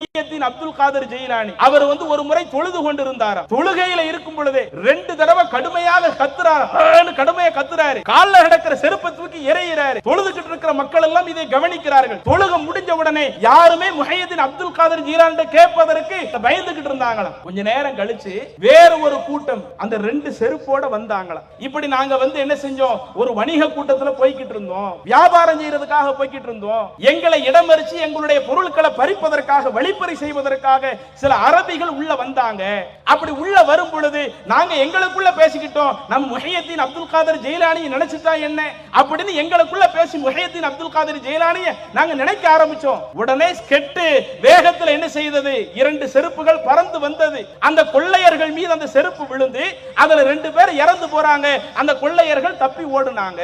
அப்துல் காதர் ஜெயிலானி அவர் ஒரு முறை தொழுது கொண்டிருந்தார். தொழுகையில இருக்கும் பொழுது 2 தடவை கடுமையாக கத்துறாரு. கால்ல கிடக்கிற செருப்பை தூக்கி எறிகிறாரு. தொழுதுகிட்டு இருக்கிற மக்கள் எல்லாம் இதை கவனிக்கிறார்கள். தொழுகை முடிஞ்ச உடனே யாருமே முஹையத்தீன் அப்துல் காதர் ஜீலானி கேட்பதற்கு பயந்துகிட்டு இருந்தாங்களாம். கொஞ்ச நேரம் கழிச்சு வேற ஒரு கூட்டம் அந்த 2 செருப்போட வந்தாங்களாம். இப்படி நாங்க என்ன செஞ்சோம், ஒரு வணிக கூட்டத்துல போய்கிட்டு இருந்தோம், வியாபாரம் செய்யறதுக்காக போய்கிட்டு இருந்தோம். எங்களை இடமறிச்சு எங்களுடைய பொருட்களை பறிப்பதற்காக வழிப்பறி செய்வதற்காக சில அரபிகள் உள்ள வந்தாங்க. அப்படி உள்ள வரும் பொழுது நாங்க எங்களுக்குள்ள பேசிக்கிட்டோம், நம்ம முஹையத்தீன் அப்துல் காதர் ஜெயிலானி நினைச்சிட்டா என்ன அப்படின்னு எங்களுக்குள்ள பேசி முஹையத்தீன் அப்துல் காதர் ஜெயிலானியை நாங்க நினைக்க ஆரம்பிச்சோம். உடனே கெட்டு வேகத்தில் என்ன செய்தது, 2 செருப்புகள் பறந்து வந்தது. அந்த கொள்ளையர்கள் மீது அந்த செருப்பு விழுந்து அதுல 2 பேர் இறந்து போறாங்க. அந்த கொள்ளையர்கள் தப்பி ஓடுனாங்க.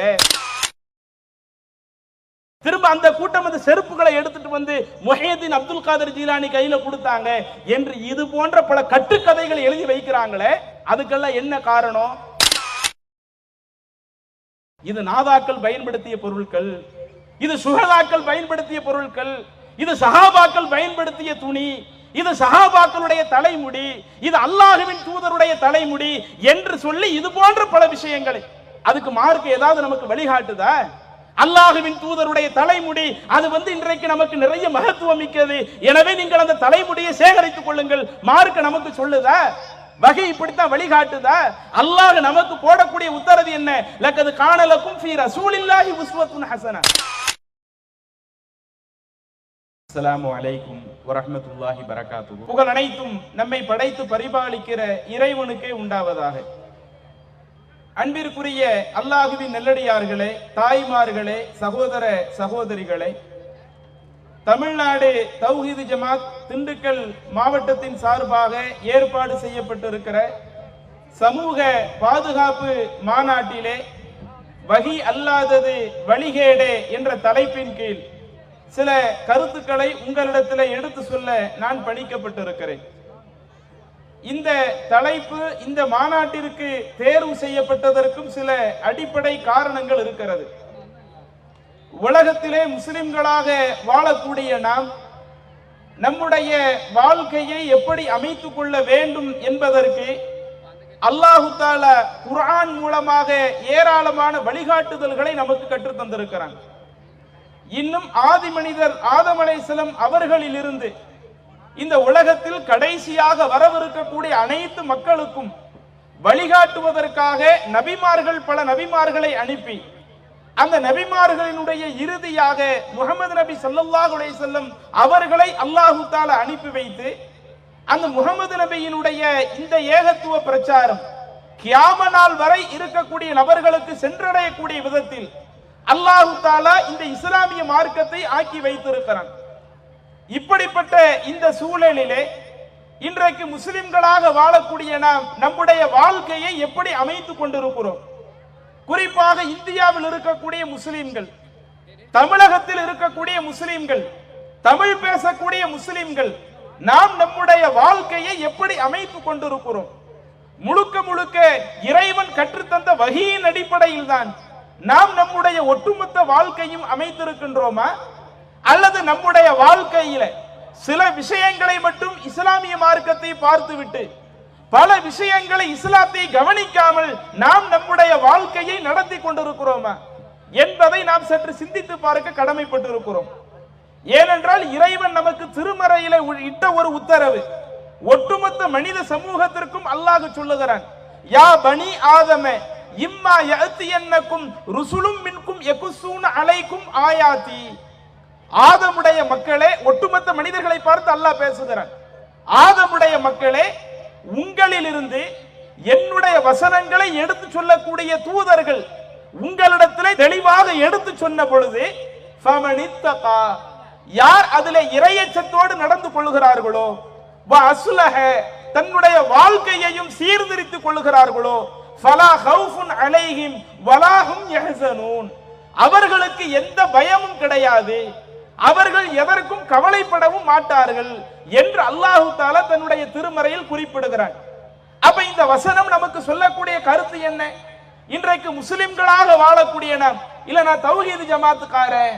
திரும்ப அந்த கூட்டம் அந்த செருப்புகளை எடுத்துட்டு முஹையத்தீன் அப்துல் காதர் ஜீலானி கையில கொடுத்தாங்க என்று இது போன்ற பல கட்டுக்கதைகள் எழுதி வைக்கிறாங்களே, அதுக்கெல்லாம் என்ன காரணம்? இது நாதாக்கள் பயன்படுத்திய பொருட்கள், இது சுஹதாக்கள் பயன்படுத்திய பொருட்கள், இது சஹாபாக்கள் பயன்படுத்திய துணி, இது சஹாபாக்களுடைய தலைமுடி, இது அல்லாஹ்வின் தூதருடைய தலைமுடி என்று சொல்லி இது போன்ற பல விஷயங்களை. அதுக்கு மார்க்க ஏதாவது நமக்கு வழிகாட்டுதா? அல்லாஹ்வின் தூதருடைய தலைமுடி அது இன்றைக்கு நமக்கு நிறைய மகத்துவம் மிக்கது, எனவே நீங்கள் அந்த தலைமுடியை சேகரித்துக் கொள்ளுங்கள் மார்க்க நமக்கு சொல்லுதா? வகை இப்படித்தான் வழிகாட்டுதா? அல்லாஹ் நமக்கு போடக்கூடிய உத்தரவு என்ன? லக்கது கான லக்கும் ஃபீ ரசூலில்லாஹி உஸ்வத்துன் ஹஸனா. அஸ்ஸலாமு அலைக்கும் வரஹ்மத்துல்லாஹி பரகாத்துஹு. புகழ் அனைத்தும் நம்மை படைத்து பரிபாலிக்கிற இறைவனுக்கே உண்டாவதாக. அன்பிற்குரிய அல்லாஹ்வின் நல்லடியார்களே, தாய்மார்களே, சகோதர சகோதரிகளே, தமிழ்நாடு தௌஹீது ஜமாத் திண்டுக்கல் மாவட்டத்தின் சார்பாக ஏற்பாடு செய்யப்பட்டிருக்கிற சமூக பாதுகாப்பு மாநாட்டிலே வஹி அல்லாதது வழிகேடே என்ற தலைப்பின் கீழ் சில கருத்துக்களை உங்களிடத்தில் எடுத்து சொல்ல நான் பணிக்கப்பட்டிருக்கிறேன். இந்த தலைப்பு இந்த மாநாட்டிற்கு தேர்வு செய்யப்பட்டதற்கும் சில அடிப்படை காரணங்கள் இருக்கிறது. உலகத்திலே முஸ்லிம்களாக வாழக்கூடிய நாம் நம்முடைய வாழ்க்கையை எப்படி அமைத்துக் கொள்ள வேண்டும் என்பதற்கு அல்லாஹு தஆலா குர்ஆன் மூலமாக ஏராளமான வழிகாட்டுதல்களை நமக்கு கற்றுத் தந்திருக்கிறான். இன்னும் ஆதி மனிதர் ஆதம் அலைஹிஸ்ஸலாம் அவர்களிலிருந்து இந்த உலகத்தில் கடைசியாக வரவிருக்கக்கூடிய அனைத்து மக்களுக்கும் வழிகாட்டுவதற்காக நபிமார்கள் பல நபிமார்களை அனுப்பி அந்த நபிமார்களினுடைய இறுதியாக முஹம்மது நபி ஸல்லல்லாஹு அலைஹி வஸல்லம் அவர்களை அல்லாஹு தஆலா அனுப்பி வைத்து அந்த முஹம்மது நபியினுடைய இந்த ஏகத்துவ பிரச்சாரம் கியாம நாள் வரை இருக்கக்கூடிய நபர்களுக்கு சென்றடையக்கூடிய விதத்தில் அல்லாஹு தஆலா இந்த இஸ்லாமிய மார்க்கத்தை ஆக்கி வைத்திருக்கிறான். இப்படிப்பட்ட இந்த சூழலிலே இன்றைக்கு முஸ்லிம்களாக வாழக்கூடிய நாம் நம்முடைய வாழ்க்கையை எப்படி அமைத்துக் கொண்டிருக்கிறோம்? குறிப்பாக இந்தியாவில் இருக்கக்கூடிய முஸ்லிம்கள், தமிழகத்தில் இருக்கக்கூடிய முஸ்லிம்கள், தமிழ் பேசக்கூடிய முஸ்லிம்கள், நாம் நம்முடைய வாழ்க்கையை எப்படி அமைத்துக் கொண்டிருக்கிறோம்? முழுக்க முழுக்க இறைவன் கற்றுத்தந்த வஹீயின் அடிப்படையில் தான் நாம் நம்முடைய ஒட்டுமொத்த வாழ்க்கையும் அமைத்திருக்கின்றோமா? அல்லது நம்முடைய வாழ்க்கையில சில விஷயங்களை மட்டும் இஸ்லாமிய மார்க்கத்தை பார்த்துவிட்டு பல விஷயங்களை இஸ்லாத்தை கவனிக்காமல் நாம் நம்முடைய வாழ்க்கையை நடத்தி கொண்டிருக்கிறோமா என்பதை நாம் சற்று சிந்தித்து பார்க்க கடமைப்பட்டிருக்கிறோம். ஏனென்றால் இறைவன் நமக்கு திருமறையிலே இட்ட ஒரு உத்தரவு ஒட்டுமொத்த மனித சமூகத்திற்கும் அல்லாஹ் சொல்லுகிறான், யா பனி ஆதம இம்மா யஅத்தியன்னக்கும் ருசுலும் மின்கும் யகுஸூன அலைக்கும் ஆயாதி. ஆதமுடைய மக்களே, ஒட்டுமொத்த மனிதர்களை பார்த்து அல்லாஹ் பேசுகிறான், ஆதமுடைய மக்களே, உங்களிலிருந்து என்னுடைய வசனங்களை எடுத்து சொல்லக்கூடிய தூதர்கள் உங்களிடத்திலே தெளிவாக எடுத்து சொன்ன பொழுது ஃபமனித்தகா, யார் அதிலே இறையச்சத்தோடு நடந்து கொள்கிறார்களோ, வஅஸ்லஹ, தன்னுடைய வாழ்க்கையையும் சீர்திருத்திக் கொள்கிறார்களோ, ஃபலா கௌஃபுன் அலைஹிம் வலா ஹும் யஹ்ஸனூன், அவர்களுக்கு எந்த பயமும் கிடையாது, அவர்கள் எதற்கும் கவலைப்படவும் மாட்டார்கள் என்று அல்லாஹு தஆலா தன்னுடைய திருமறையில் குறிப்பிடுகிறான். அப்ப இந்த வசனம் நமக்கு சொல்லக்கூடிய கருத்து என்ன? இன்றைக்கு முஸ்லிம்களாக வாழக்கூடிய நாம், இல்ல நான் தௌஹீது ஜமாத்துக்காரன்,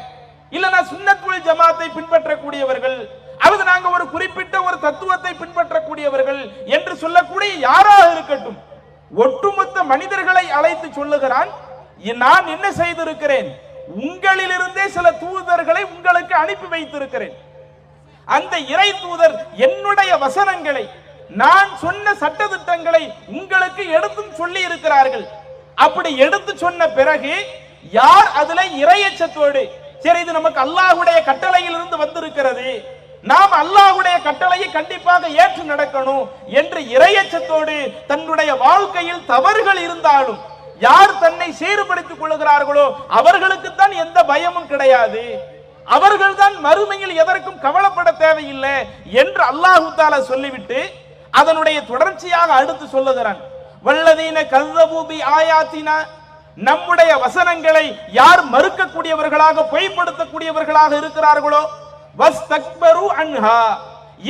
இல்ல நான் சுன்னத்துல் ஜமாத்தை பின்பற்றக்கூடியவர்கள், அல்லது நாங்க ஒரு குறிப்பிட்ட குறிப்பிட்ட ஒரு தத்துவத்தை பின்பற்றக்கூடியவர்கள் என்று சொல்லக்கூடிய யாராக இருக்கட்டும், ஒட்டுமொத்த மனிதர்களை அழைத்து சொல்லுகிறான், நான் என்ன செய்திருக்கிறேன், உங்களிலிருந்தே சில தூதர்களை உங்களுக்கு அனுப்பி வைத்திருக்கிறேன். அந்த இறை தூதர் என்னுடைய வசனங்களை, நான் சொன்ன சட்டதிட்டங்களை உங்களுக்கு எடுத்தும் சொல்லி இருக்கிறார்கள். அப்படி எடுத்து சொன்ன பிறகு யார் அதுல இறையச்சத்தோடு, சரி இது நமக்கு அல்லாஹ்வுடைய கட்டளையில் இருந்து வந்திருக்கிறது, நாம் அல்லாஹ்வுடைய கட்டளையை கண்டிப்பாக ஏற்று நடக்கணும் என்று இறையச்சத்தோடு தன்னுடைய வாழ்க்கையில் தவறுகள் இருந்தாலும் யார் தன்னை சீர்படுத்திக் கொள்கிறார்களோ அவர்களுக்கு தான் எந்த பயமும் கிடையாது, அவர்கள் தான் மறுமையில் எதற்கும் கவலைப்பட தேவையில்லை என்று அல்லாஹ் தஆலா சொல்லிவிட்டு அதனுடைய தொடர்ச்சியாக அடுத்து சொல்லுகிறான், வல்லதீன கஸ்ஸபூ பி ஆயாத்தினா, நம்முடைய வசனங்களை யார் மறுக்கக்கூடியவர்களாக பொய்ப்படுத்தக்கூடியவர்களாக இருக்கிறார்களோ, வஸ்தக்பரு அன்ஹா,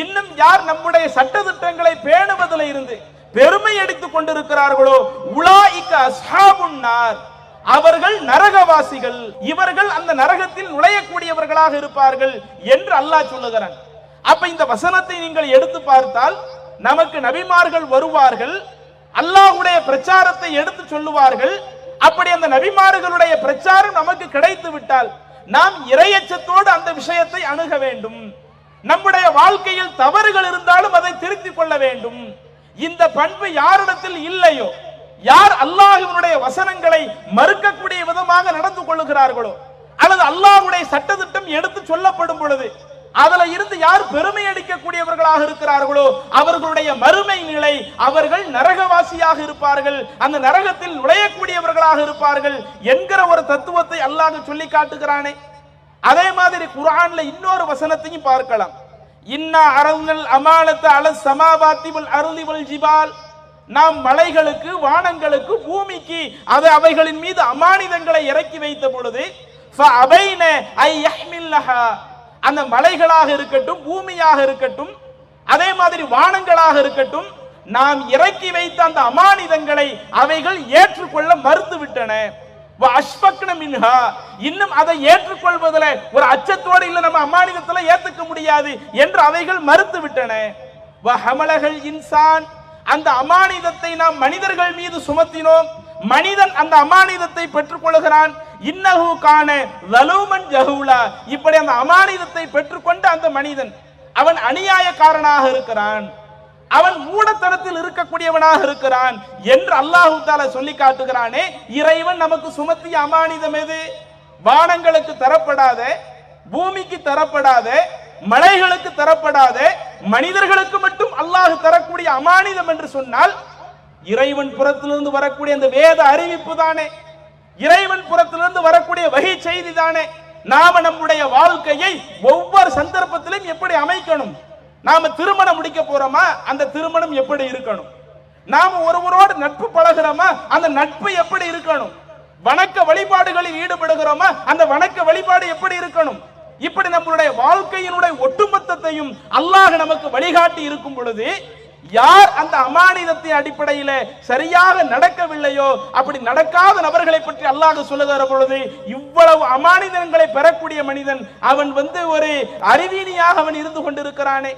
இன்னும் யார் நம்முடைய சட்டதிட்டங்களை பேணுவதில் இருந்து பெருமை அடித்துக் கொண்டிருக்கிறார்களோ, உலாயிக அஸ்ஹாபுன் நார், அவர்கள் நரகவாசிகள், இவர்கள் அந்த நரகத்தில் நுழையக்கூடியவர்களாக இருப்பார்கள் என்று அல்லாஹ் சொல்லுகிறான். அப்ப இந்த வசனத்தை நீங்கள் எடுத்து பார்த்தால் நமக்கு நபிமார்கள் வருவார்கள், அல்லாஹ்வுடைய பிரச்சாரத்தை எடுத்து சொல்லுவார்கள். அப்படி அந்த நபிமார்களுடைய பிரச்சாரம் நமக்கு கிடைத்து விட்டால் நாம் இறையச்சத்தோடு அந்த விஷயத்தை அணுக வேண்டும். நம்முடைய வாழ்க்கையில் தவறுகள் இருந்தாலும் அதை திருத்திக் கொள்ள வேண்டும். இந்த பண்பு யாரிடத்தில் இல்லையோ, யார் அல்லாஹ்வினுடைய வசனங்களை மறுக்கக்கூடிய விதமாக நடந்து கொள்ளுகிறார்களோ, அல்லது அல்லாஹ்வுடைய சட்டதிட்டம் எடுத்து சொல்லப்படும் பொழுது அதுல இருந்து யார் பெருமை அடிக்கக்கூடியவர்களாக இருக்கிறார்களோ அவர்களுடைய மறுமை நிலை, அவர்கள் நரகவாசியாக இருப்பார்கள், அந்த நரகத்தில் நுழையக்கூடியவர்களாக இருப்பார்கள் என்கிற ஒரு தத்துவத்தை அல்லாஹ் சொல்லி காட்டுகிறானே. அதே மாதிரி குர்ஆன்ல இன்னொரு வசனத்தையும் பார்க்கலாம், இன்னா அரல்னல் அமானத அல ஸமாவாத்தி வல் அர்லி வல் ஜிபால், நாம் மலைகளுக்கு, வானங்களுக்கு, பூமிக்கு அவைகளின் மீது அமானிதங்களை இறக்கி வைத்த பொழுது ஃபஅபைன ஐ யஹ்மில்ஹா, அந்த மலைகளாக இருக்கட்டும், பூமியாக இருக்கட்டும், அதே மாதிரி வானங்களாக இருக்கட்டும், நாம் இறக்கி வைத்த அந்த அமானிதங்களை அவைகள் ஏற்றுக்கொள்ள மறுத்து விட்டன. இன்னும் அதை ஏற்றுக்கொள்வதில் ஒரு அச்சத்தோடு இல்ல, நம்ம அமானிதத்துல ஏத்துக்க முடியாது என்று அவைகள் மறுத்து விட்டன. இன்சான், அந்த அமானிதத்தை நாம் மனிதர்கள் மீது சுமத்தினோம், மனிதன் அந்த அமானிதத்தை பெற்றுக் கொள்கிறான். இன்னஹு கான ஸலூமன் ஜஹூலா, இப்படி அந்த அமானிதத்தை பெற்றுக்கொண்ட அந்த மனிதன் அவன் அநியாயக்காரனாக இருக்கிறான், அவன் மூடத்தனத்தில் இருக்கக்கூடியவனாக இருக்கிறான் என்று அல்லாஹ் தஆலா சொல்லி காட்டுகிறானே. இறைவன் நமக்கு சுமத்திய அமானிதம் எது? வானங்களுக்கு தரப்படாத, பூமிக்கு தரப்படாத, மலைகளுக்கு தரப்படாத, மனிதர்களுக்கு மட்டும் அல்லாஹ் தரக்கூடிய அமானிதம் என்று சொன்னால் இறைவன் புறத்திலிருந்து வரக்கூடிய அந்த வேத அறிவிப்பு தானே, இறைவன் புறத்திலிருந்து வரக்கூடிய வகை செய்தி தானே. நாம நம்முடைய வாழ்க்கையை ஒவ்வொரு சந்தர்ப்பத்திலும் எப்படி அமைக்கணும்? நாம திருமணம் முடிக்க போறோமா, அந்த திருமணம் எப்படி இருக்கணும்? நாம ஒருவரோடு நட்பு பழகிறோமா, அந்த நட்பு எப்படி இருக்கணும்? வணக்க வழிபாடுகளில் ஈடுபடுகிறோமா, அந்த வணக்க வழிபாடு எப்படி இருக்கணும்? இப்படி நம்மளுடைய வாழ்க்கையினுடைய ஒட்டுமொத்தத்தையும் அல்லாஹ் நமக்கு வழிகாட்டி இருக்கும் பொழுது யார் அந்த அமானிதத்தின் அடிப்படையில் சரியாக நடக்கவில்லையோ, அப்படி நடக்காத நபர்களை பற்றி அல்லாஹ் சொல்லுகிற பொழுது இவ்வளவு அமானிதங்களை பெறக்கூடிய மனிதன் அவன் ஒரு அறிவீனியாக அவன் இருந்து கொண்டிருக்கிறானே,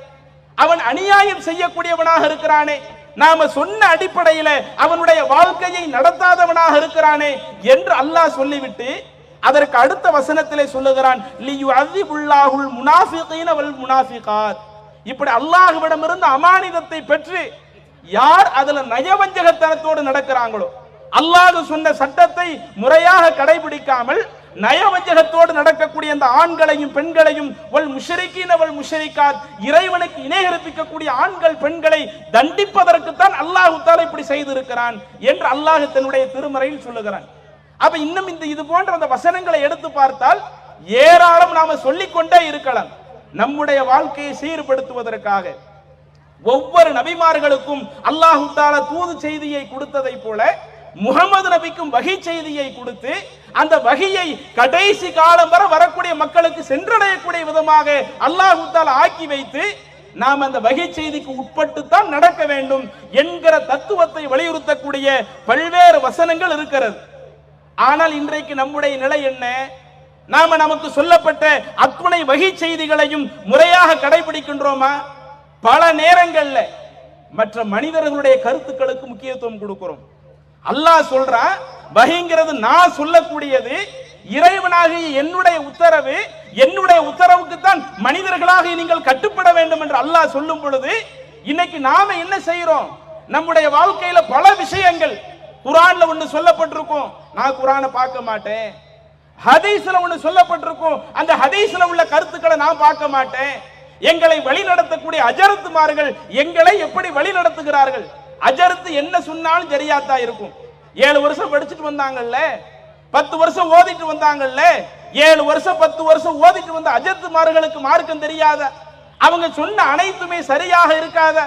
அவன் அநியாயம் செய்யக்கூடியவனாக இருக்கிறானே, நாம சொன்ன அடிப்படையில் அவனுடைய வாழ்க்கையை நடத்தாதவனாக இருக்கிறானே என்று அல்லாஹ் சொல்லிவிட்டு அதற்கு அடுத்த வசனத்திலே சொல்லுகிறான், லியுஅஸிபுல்லாஹுல் முனாஃபிகீன வல் முனாஃபிகாத். இப்படி அல்லாஹ்விடமிருந்து அமானிதத்தை பெற்று யார் அதுல நயவஞ்சகத்தனத்தோடு நடக்கிறாங்களோ, அல்லாஹ் சொன்ன சட்டத்தை முறையாக கடைபிடிக்காமல் நயவஞ்சகத்தோடு நடக்கக்கூடிய அந்த ஆண்களையும் பெண்களையும், வல் முஷ்ரிகீன வல் முஷ்ரிகாத், இறைவனுக்கு இணை கற்பிக்கக்கூடிய ஆண்கள் பெண்களை தண்டிப்பதற்கு தான் அல்லாஹ் தஆலா இப்படி செய்திருக்கிறான் என்று அல்லாஹ் தன்னுடைய திருமறையில் சொல்லுகிறான். அப்ப இன்னும் இது போன்ற அந்த வசனங்களை எடுத்து பார்த்தால் ஏராளம் நாம சொல்லிக்கொண்டே இருக்கலாம். நம்முடைய வாழ்க்கையை சீர்படுத்துவதற்காக ஒவ்வொரு நபிமார்களுக்கும் அல்லாஹ் தஆலா தூது செய்தியை கொடுத்ததை போல முகமது நபிக்கும் வகை செய்தியை கொடுத்து அந்த வகையை கடைசி காலம் வரை வரக்கூடிய மக்களுக்கு சென்றடையக்கூடிய விதமாக அல்லாஹ் தஆலா ஆக்கி வைத்து நாம் அந்த வகை செய்திக்கு உட்பட்டு தான் நடக்க வேண்டும் என்கிற தத்துவத்தை வலியுறுத்தக்கூடிய பல்வேறு வசனங்கள் இருக்கிறது. ஆனால் இன்றைக்கு நம்முடைய நிலை என்ன? நாம நமக்கு சொல்லப்பட்ட அத்துணை வகை செய்திகளையும் முறையாக கடைபிடிக்கின்றோமா? பல நேரங்கள்ல மற்ற மனிதர்களுடைய கருத்துக்களுக்கு முக்கியத்துவம் கொடுக்கிறோம். அல்லாஹ் சொல்றான், வஹீங்கிறது நான் சொல்லக்கூடியது, இறைவனாகிய என்னுடைய உத்தரவு, என்னுடைய உத்தரவுக்கு தான் மனிதர்களாக நீங்கள் கட்டுப்பட வேண்டும் என்று அல்லாஹ் சொல்லும் பொழுது, இன்னைக்கு நாம என்ன செய்யறோம்? நம்முடைய வாழ்க்கையில பல விஷயங்கள், குர்ஆன்ல ஒன்று சொல்லப்பட்டிருக்கும், நான் குர்ஆனை பார்க்க மாட்டேன். ஹதீஸ்ல ஒன்று சொல்லப்பட்டிருக்கும், அந்த ஹதீஸ்ல உள்ள கருத்துக்களை நான் பார்க்க மாட்டேன். எங்களை வழி நடத்தக்கூடிய அஜரத்துமார்கள் எங்களை எப்படி வழி நடத்துகிறார்கள்? அஜரத்து என்ன சொன்னாலும் சரியாத்தா இருக்கும். 7 வருஷம் படிச்சுட்டு வந்தாங்கல்ல, 10 வருஷம் ஓதிட்டு வந்தாங்கல்ல, 7 வருஷம் 10 வருஷம் ஓதிட்டு வந்த அஜரத்துமார்களுக்கு மார்க்கம் தெரியாத? அவங்க சொன்ன அனைத்துமே சரியாக இருக்காத?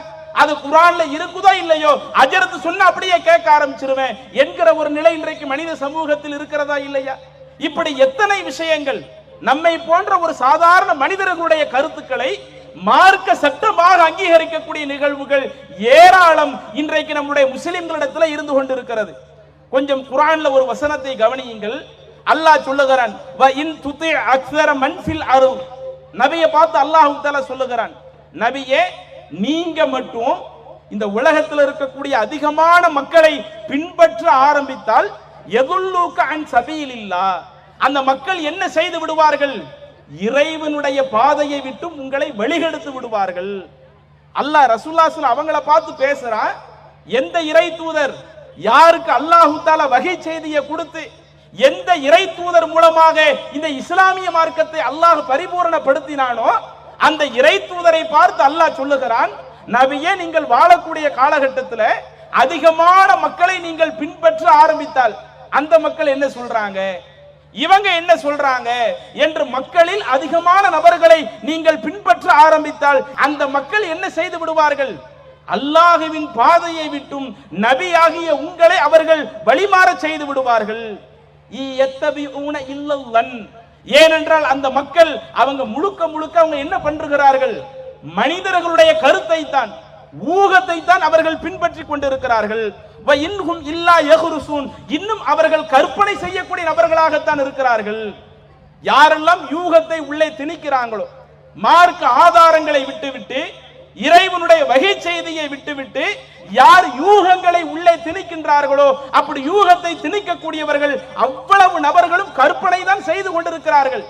அது குர்ஆன்ல இருக்குதோ இல்லையோ, அஜரத்து சொன்ன அப்படியே கேட்க ஆரம்பிச்சிருவேன் என்கிற ஒரு நிலை இன்றைக்கு மனித சமூகத்தில் இருக்கிறதா இல்லையா? இப்படி எத்தனை விஷயங்கள் நம்மை போன்ற ஒரு சாதாரண மனிதர்களுடைய கருத்துக்களை மார்க்க சட்டமாக அங்கீகரிக்கக்கூடிய நிகழ்வுகள் ஏராளம் இன்றைக்கு நம்முடைய முஸ்லிம்களிடத்தில் இருந்து கொண்டிருக்கிறது. கொஞ்சம் குர்ஆன்ல ஒரு வசனத்தை கவனியுங்கள். அல்லாஹ் சொல்லுகிறான், வ இன் துதி அக்ஸர மன் ஃபில் அர்த். நபியை பார்த்து அல்லாஹ் தஆலா சொல்லுகிறான், நபியே நீங்க மட்டும் இந்த உலகத்தில் இருக்கக்கூடிய அதிகமான மக்களை பின்பற்ற ஆரம்பித்தால் யதுல்லுக அன் சபீலில்லாஹ், அந்த மக்கள் என்ன செய்து விடுவார்கள்? இறைவனுடைய பாதையை விட்டு உங்களை வழிகெடுத்து விடுவார்கள். அல்லாஹ் ரசூலுல்லாஹி ஸல்லல்லாஹு அலைஹி அவங்கள பார்த்து பேசுறான். எந்த இறை தூதர் யாருக்கு அல்லாஹ் தஆலா வஹி செய்தியை கொடுத்து எந்த இறை தூதர் மூலமாக இந்த இஸ்லாமிய மார்க்கத்தை அல்லாஹ் பரிபூரணப்படுத்தினானோ அந்த இறை தூதரை பார்த்து அல்லாஹ் சொல்லுகிறான், நபியே நீங்கள் வாழக்கூடிய காலகட்டத்தில் அதிகமான மக்களை நீங்கள் பின்பற்ற ஆரம்பித்தால் அந்த மக்கள் என்ன சொல்றாங்க, இவங்க என்ன சொல்றாங்க என்று மக்களில் அதிகமான நபர்களை நீங்கள் பின்பற்ற ஆரம்பித்தால் அந்த மக்கள் என்ன செய்து விடுவார்கள்? அல்லாஹ்வின் பாதையை விட்டும் நபியாகிய உங்களை அவர்கள் வழிமாற செய்து விடுவார்கள். ஏனென்றால் அந்த மக்கள் அவங்க முழுக்க முழுக்க அவங்க என்ன பண்றார்கள்? மனிதர்களுடைய கருத்தை தான், ஊகத்தை தான் அவர்கள் பின்பற்றிக் கொண்டிருக்கிறார்கள். இன்னும் அவர்கள் கற்பனை செய்யக்கூடிய நபர்களாகத்தான் இருக்கிறார்கள். யாரெல்லாம் யூகத்தை உள்ளே திணிக்கிறாங்களோ, மார்க்க ஆதாரங்களை விட்டுவிட்டு இறைவனுடைய வகை செய்தியை விட்டுவிட்டு யார் யூகங்களை உள்ளே திணிக்கின்றார்களோ அப்படி யூகத்தை திணிக்கக்கூடியவர்கள் அவ்வளவு நபர்களும் கற்பனை தான் செய்து கொண்டிருக்கிறார்கள்.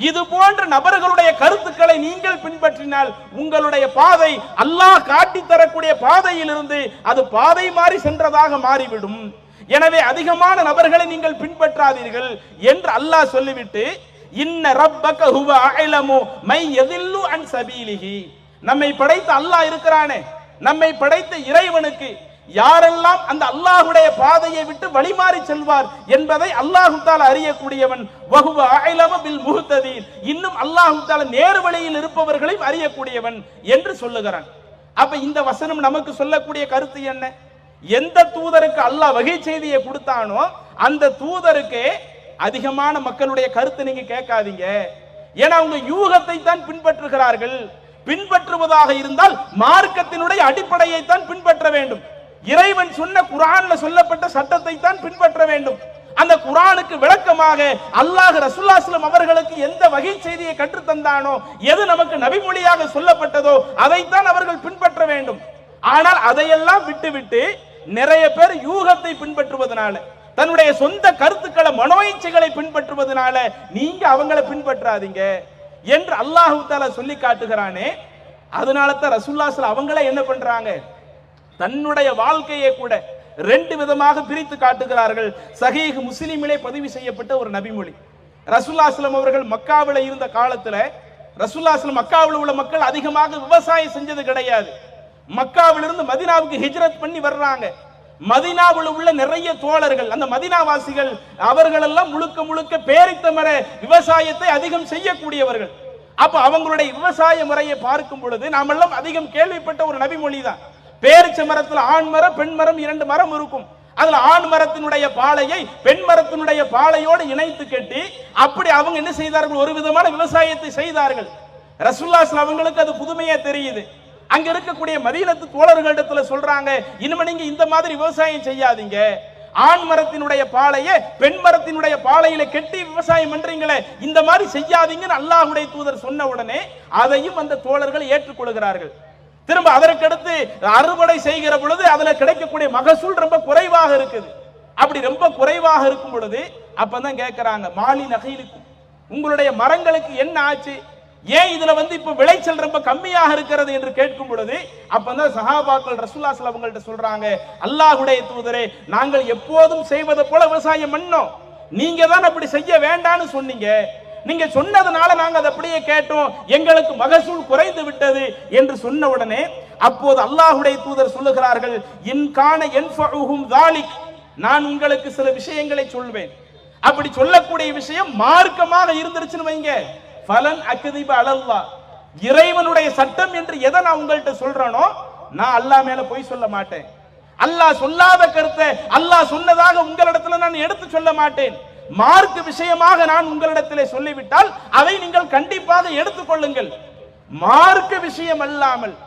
இது போன்ற நபர்களுடைய கருத்துக்களை நீங்கள் பின்பற்றினால் உங்களுடைய பாதை அல்லாஹ் காட்டி தரக்கூடிய பாதையில் இருந்து அது பாதை மாறி சென்றதாக மாறிவிடும். எனவே அதிகமான நபர்களை நீங்கள் பின்பற்றாதீர்கள் என்று அல்லாஹ் சொல்லிவிட்டு, இன்ன ரப்பக ஹுவ அஅலமு மை யதில்லு அன் சபீலிஹி, நம்மை படைத்த அல்லாஹ் இருக்கிறானே, நம்மை படைத்த இறைவனுக்கு யாரெல்லாம் அந்த அல்லாஹ்வுடைய பாதையை விட்டு வழிமாறி செல்வார் என்பதை அல்லாஹ் தஆலா அறியக்கூடியவன். வஹுவ அஅலமு பில் முஹ்ததீன், இன்னும் அல்லாஹ் தஆலா நேர் வழியில் இருப்பவர்களையும் அறியக்கூடியவன் என்று சொல்லுகிறான். அப்ப இந்த வசனம் நமக்கு சொல்லக்கூடிய கருத்து என்ன? எந்த தூதருக்கு அல்லாஹ் வகை செய்தியை கொடுத்தானோ அந்த தூதருக்கு அதிகமான மக்களுடைய கருத்தை நீங்க கேட்காதீங்க. ஏன்னா அவங்க யூகத்தை தான் பின்பற்றுகிறார்கள். பின்பற்றுவதாக இருந்தால் மார்க்கத்தினுடைய அடிப்படையை தான் பின்பற்ற வேண்டும். இறைவன் சொன்ன குர்ஆன்ல சொல்லப்பட்ட சட்டத்தை தான் பின்பற்ற வேண்டும். அந்த குர்ஆனுக்கு விளக்கமாக அல்லாஹ் ரசூலுல்லாஹி ஸல்லல்லாஹு அலைஹி அவர்களுக்கு எந்த வகை செய்தியை கற்றுத் தந்தானோ, எது நமக்கு நபிமொழியாக சொல்லப்பட்டதோ அதைத்தான் அவர்கள் பின்பற்ற வேண்டும். ஆனால் அதையெல்லாம் விட்டுவிட்டு நிறைய பேர் யூகத்தை பின்பற்றுவதனால, தன்னுடைய சொந்த கருத்துக்களை மனோ இச்சைகளை பின்பற்றுவதனால நீங்க அவங்களை பின்பற்றாதீங்க என்று அல்லாஹ் தஆலா சொல்லி காட்டுகிறானே. அதனால தான் ரசூலுல்லாஹி ஸல்லல்லாஹு அலைஹி அவங்களே என்ன பண்றாங்க? தன்னுடைய வாழ்க்கையை கூட 2 விதமாக பிரித்து காட்டுகிறார்கள். சஹீஹ் முஸ்லிமிலே பதிவு செய்யப்பட்ட ஒரு நபிமொழி. ரசூலுல்லாஹி ஸல்லல்லாஹு அலைஹி அவர்கள் மக்காவில இருந்த காலத்துல ரசூலுல்லாஹி ஸல்லல்லாஹு அலைஹி மக்காவில் உள்ள மக்கள் அதிகமாக விவசாயம் செஞ்சது கிடையாது. மக்காவிலிருந்து மதீனாவுக்கு ஹிஜ்ரத் பண்ணி வர்றாங்க. மதீனாவில் உள்ள நிறைய தோழர்கள், அந்த மதீனாவாசிகள், அவர்கள் எல்லாம் முழுக்க முழுக்க பேரித்தமர விவசாயத்தை அதிகம் செய்யக்கூடியவர்கள். அப்ப அவங்களுடைய விவசாய முறையை பார்க்கும் பொழுது நாமெல்லாம் அதிகம் கேள்விப்பட்ட ஒரு நபிமொழி தான். பேரிச்ச மரத்தில் ஆண் மரம் பெண் மரம் 2 மரம் இருக்கும். அதுல ஆண் மரத்தினுடைய பாலையை பெண் மரத்தினுடைய பாலையோடு இணைத்து கட்டி அப்படி அவங்க என்ன செய்தார்கள்? ஒரு விதமான விவசாயத்தை செய்தார்கள். ரசூலுல்லாஹி ஸல்லல்லாஹு அலைஹி அவங்களுக்கு அது புதுமையா தெரியுது. அங்க இருக்கக்கூடிய மதீனத்து தோழர்களிடத்துல சொல்றாங்க, இனிமே நீங்க இந்த மாதிரி விவசாயம் செய்யாதீங்க. ஆண் மரத்தினுடைய பாலையை பெண் மரத்தினுடைய பாலையில கெட்டி விவசாயம் பண்றீங்களே, இந்த மாதிரி செய்யாதீங்கன்னு அல்லாஹ்வுடைய தூதர் சொன்ன உடனே அதையும் அந்த தோழர்கள் ஏற்றுக்கொள்கிறார்கள். திரும்ப அதற்கடுத்து அறுவடை செய்கிற பொழுது அதுல கிடைக்கக்கூடிய மகசூல் ரொம்ப குறைவாக இருக்குது. அப்படி ரொம்ப குறைவாக இருக்கும் பொழுது அப்பதான் கேட்கிறாங்க, மாலி நகைலுக்கும், உங்களுடைய மரங்களுக்கு என்ன ஆச்சு, ஏன் இதுல இப்ப விளைச்சல் ரொம்ப கம்மியாக இருக்கிறது என்று கேட்கும் பொழுது அப்பதான் சஹாபாக்கள் ரசூலுல்லாஹி ஸல்லல்லாஹு அலைஹி வஸல்லம் சொல்றாங்க, அல்லாஹ்வுடைய தூதரே, நாங்கள் எப்போதும் செய்வதை போல விவசாயம் பண்ணோம், நீங்க தான் அப்படி செய்ய வேண்டாம்னு சொன்னீங்க, நீங்க சொன்னதுனால நாங்க அதை அப்படியே கேட்டோம், எங்களுக்கு மகசூல் குறைந்து விட்டது என்று சொன்ன உடனே அப்போது அல்லாஹ்வுடைய தூதர் சொல்லுகிறார்கள், இன்கான யன்ஃபஉஹும் ஸாலிக், நான் உங்களுக்கு சில விஷயங்களை சொல்வேன், அப்படி சொல்லக்கூடிய விஷயம் மார்க்கமாக இருந்துருச்சுன்னு வைங்க, ஃபலன் அக்திப அலல்லாஹ், இறைவனுடைய சட்டம் என்று எதை நான் உங்கள்கிட்ட சொல்றேனோ நான் அல்லாஹ் மேல போய் சொல்ல மாட்டேன், அல்லாஹ் சொல்லாத கருத்தை அல்லாஹ் சொன்னதாக உங்களிடத்துல நான் எடுத்து சொல்ல மாட்டேன், மார்க்க விஷயமாக நான் உங்களிடத்திலே சொல்லிவிட்டால் அதை நீங்கள் கண்டிப்பாக எடுத்துக்கொள்ளுங்கள், மார்க்க விஷயம் அல்லாமல்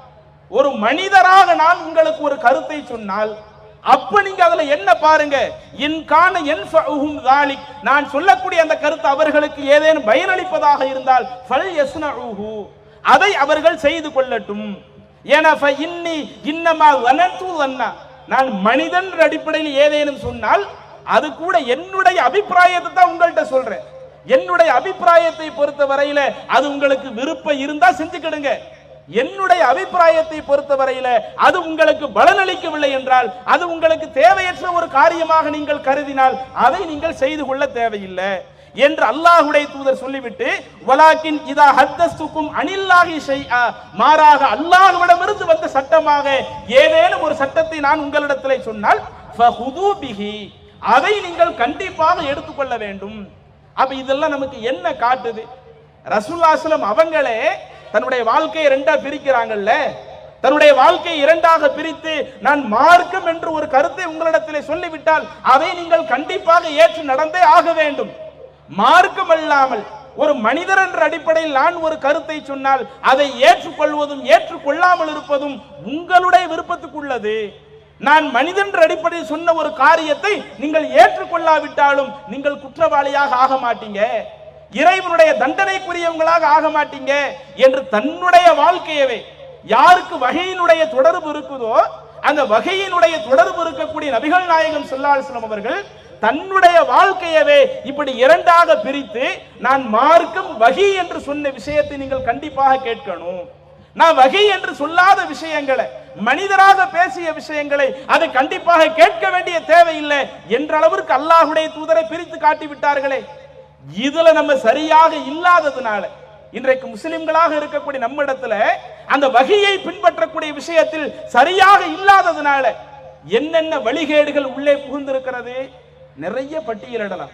ஒரு மனிதராக நான் உங்களுக்கு ஒரு கருத்தை சொன்னால் அப்ப நீங்க அதுல என்ன பாருங்க, இன்கான யன்ஃபஉஹும் ஸாலிக், நான் சொல்லக்கூடிய அந்த கருத்து அவர்களுக்கு ஏதேனும் பயனளிப்பதாக இருந்தால் ஃபல் யஸ்னஉஹு, அதை அவர்கள் செய்து கொள்ளட்டும், ஏனா ஃபஇன்னி இன்னமா வனது வன்னா, நான் மனிதன் அடிப்படையில் ஏதேனும் சொன்னால் அது கூட என்னுடைய அபிப்பிராயத்தை தான் உங்கள்கிட்ட சொல்றேன், என்னுடைய அபிப்பிராயத்தை பொறுத்த வரையில அது உங்களுக்கு விருப்பம் இருந்தா செஞ்சுக்கிடுங்க, என்னுடைய அபிப்பிராயத்தை பொறுத்த வரையில அது உங்களுக்கு பலனளிக்கவில்லை என்றால் அது உங்களுக்கு தேவையற்ற ஒரு காரியமாக நீங்கள் கருதினால் அதை நீங்கள் செய்து கொள்ள தேவையில்லை என்று அல்லாஹ்வுடைய தூதர் சொல்லிவிட்டு, வலாக்கின் இதா ஹத்தஸ்துக்கும் அனில்லாஹி ஷைஆ, மாறாக அல்லாஹ்விடமிருந்து வந்த சட்டமாக ஏதேனும் ஒரு சட்டத்தை நான் உங்களிடத்திலே சொன்னால் ஃபஹுது பிஹி, அதை நீங்கள் கண்டிப்பாக எடுத்துக்கொள்ள வேண்டும். அப்ப இதெல்லாம் நமக்கு என்ன காட்டுது, ரசூலுல்லாஹி ஸல்லல்லாஹு அலைஹி வஸல்லம் அவங்களே தன்னுடைய வாழ்க்கையை இரண்டா பிரிக்கிறாங்கல்ல, தன்னுடைய வாழ்க்கையை இரண்டாக பிரித்து நான் மார்க்கம் என்று ஒரு கருத்தை உங்களிடத்திலே சொல்லிவிட்டால் அதை நீங்கள் கண்டிப்பாக ஏற்று நடந்தே ஆக வேண்டும், மார்க்கம் அல்லாமல் ஒரு மனிதர் என்ற அடிப்படையில் நான் ஒரு கருத்தை சொன்னால் அதை ஏற்றுக்கொள்வதும் ஏற்றுக்கொள்ளாமல் இருப்பதும் உங்களுடைய விருப்பத்துக்குள்ளது, நான் மனிதன் என்ற அடிப்படையில் சொன்ன ஒரு காரியத்தை நீங்கள் ஏற்றுக்கொள்ளாவிட்டாலும் நீங்கள் குற்றவாளியாக ஆக மாட்டீங்க, இறைவனுடைய தண்டனைக்குரியவங்களாக ஆக மாட்டீங்க என்று தன்னுடைய வாழ்க்கையவே, யாருக்கு வகையினுடைய தொடர்பு இருக்குதோ அந்த வகையினுடைய தொடர்பு இருக்கக்கூடிய நபிகள் நாயகம் ஸல்லல்லாஹு அலைஹி வஸல்லம் அவர்கள் தன்னுடைய வாழ்க்கையவே இப்படி இரண்டாக பிரித்து நான் மார்க்கம் வகி என்று சொன்ன விஷயத்தை நீங்கள் கண்டிப்பாக கேட்கணும், நான் வகை என்று சொல்லாத விஷயங்களை மனிதராக பேசிய விஷயங்களை அதை கண்டிப்பாக கேட்க வேண்டிய தேவையில்லை என்ற அளவிற்கு அல்லாஹ்வுடைய தூதரை பிரித்து காட்டி விட்டார்களே. இதுல நம்ம சரியாக இல்லாததுனால இன்றைக்கு முஸ்லிம்களாக இருக்கக்கூடிய நம்ம இடத்துல அந்த வகையை பின்பற்றக்கூடிய விஷயத்தில் சரியாக இல்லாததுனால என்னென்ன வழிகேடுகள் உள்ளே புகுந்திருக்கிறது நிறைய பட்டியலிடலாம்.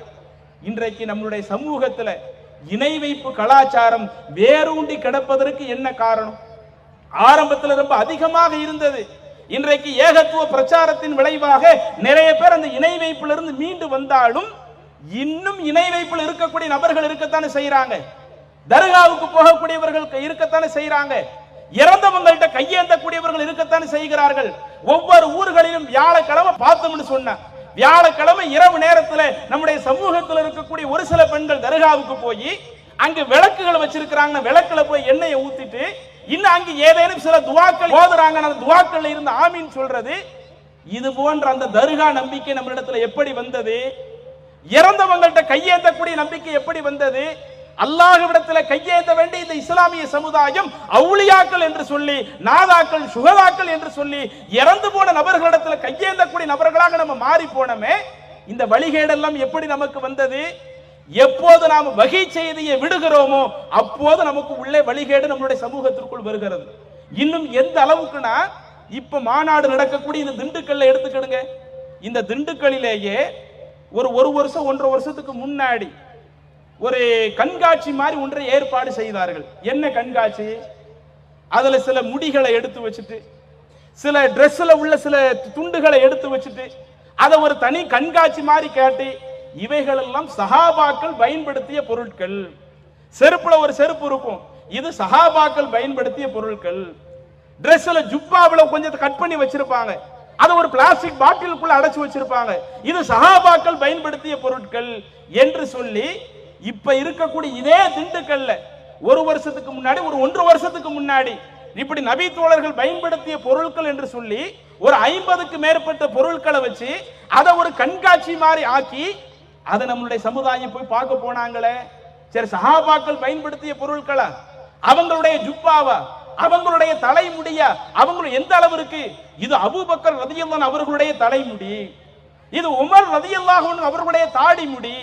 இன்றைக்கு நம்முடைய சமூகத்துல இணை வைப்பு கலாச்சாரம் வேரூண்டி கிடப்பதற்கு என்ன காரணம், ஆரம்பத்தில் ரொம்ப அதிகமாக இருந்தது, இன்றைக்கு ஏகத்துவ பிரச்சாரத்தின் விளைவாக நிறைய பேர் அந்த இணை வைப்பிலிருந்து மீண்டு வந்தாலும் இன்னும் இணை வைப்பில் இருக்கக்கூடிய நபர்கள் இருக்கத்தானே செய்யறாங்க, தர்காவுக்கு போகக்கூடியவர்கள் இருக்கத்தானே செய்யறாங்க, இறந்தவங்கள்ட்ட கையேந்தக்கூடியவர்கள் இருக்கத்தானே செய்கிறார்கள். ஒவ்வொரு ஊர்களிலும் வியாழக்கிழமை பார்த்தோம்னு சொன்ன வியாழக்கிழமை இரவு நேரத்தில் நம்முடைய சமூகத்தில் இருக்கக்கூடிய ஒரு சில பெண்கள் தர்காவுக்கு போய் அங்கு விளக்குகள் வச்சிருக்கிறாங்க, விளக்குல போய் எண்ணெயை ஊத்திட்டு இன்னும் அங்கு ஏதேனும் சில துவாக்கள் ஓதுறாங்க, அந்த துவாக்கள் இருந்து ஆமீன் சொல்றது. இது போன்ற அந்த தர்கா நம்பிக்கை நம்மளிடத்துல எப்படி வந்தது, இறந்தவங்கள்ட்ட கையேந்தக்கூடிய நம்பிக்கை எப்படி வந்தது, அல்லாஹ்விடத்தில் கையேந்த வேண்டிய இந்த இஸ்லாமிய சமுதாயம் அவுலியாக்கள் என்று சொல்லி நாதாக்கள் சுகதாக்கள் என்று சொல்லி இறந்து போன நபர்களிடத்தில் கையேந்தக்கூடிய நபர்களாக நம்ம மாறி போனோமே, இந்த வழிகேடெல்லாம் எப்படி நமக்கு வந்தது, எப்போது நாம் வகை செய்தியை விடுகிறோமோ அப்போது நமக்கு உள்ளே வழிகேடு நம்மளுடைய சமூகத்திற்குள் வருகிறது. இன்னும் எந்த அளவுக்குனா இப்ப மாநாடு நடக்கக்கூடிய இந்த திண்டுக்கல்ல எடுத்துக்கிடுங்க, இந்த திண்டுக்கல்லிலேயே ஒரு வருஷம் 1.5 வருஷத்துக்கு முன்னாடி ஒரு கண்காட்சி மாதிரி ஒன்றை ஏற்பாடு செய்தார்கள். என்ன கண்காட்சி, அதுல சில முடிகளை எடுத்து வச்சுட்டு சில டிரெஸ்ல உள்ள சில துண்டுகளை எடுத்து வச்சுட்டு அதை ஒரு தனி கண்காட்சி மாதிரி காட்டி இவைகள் எல்லாம் சஹாபாக்கள் பயன்படுத்திய பொருட்கள், செருப்புல ஒரு செருப்பு இருக்கும், இது சஹாபாக்கள் பயன்படுத்திய பொருட்கள், டிரெஸ்ல ஜுப்பாவில் கொஞ்சம் கட் பண்ணி வச்சிருப்பாங்க, அதை ஒரு பிளாஸ்டிக் பாட்டிலுக்குள்ள அடைச்சு வச்சிருப்பாங்க, இது சஹாபாக்கள் பயன்படுத்திய பொருட்கள் என்று சொல்லி இப்ப இருக்கக்கூடிய இதே திண்டுக்கல்ல 1 வருஷத்துக்கு முன்னாடி 1.5 வருஷத்துக்கு முன்னாடி இப்படி நபி தோழர்கள் பயன்படுத்திய பொருட்கள் என்று சொல்லி ஒரு 50க்கு மேற்பட்ட பொருட்களை வச்சு அதை ஒரு கண்காட்சி மாதிரி ஆக்கி அதை நம்மளுடைய சமுதாயம் போய் பார்க்க போனாங்களே. சரி, சஹாபாக்கள் பயன்படுத்திய பொருட்களா, அவங்களுடைய ஜுப்பாவா, அவங்களுடைய தலைமுடியா, அவங்களுடைய எந்த அளவிற்கு? இது அபூபக்கர் ரலியல்லாஹு அவர்களுடைய தலைமுடி, இது உமர் ரலியல்லாஹு அன்ஹு அவர்களுடைய தாடி முடி,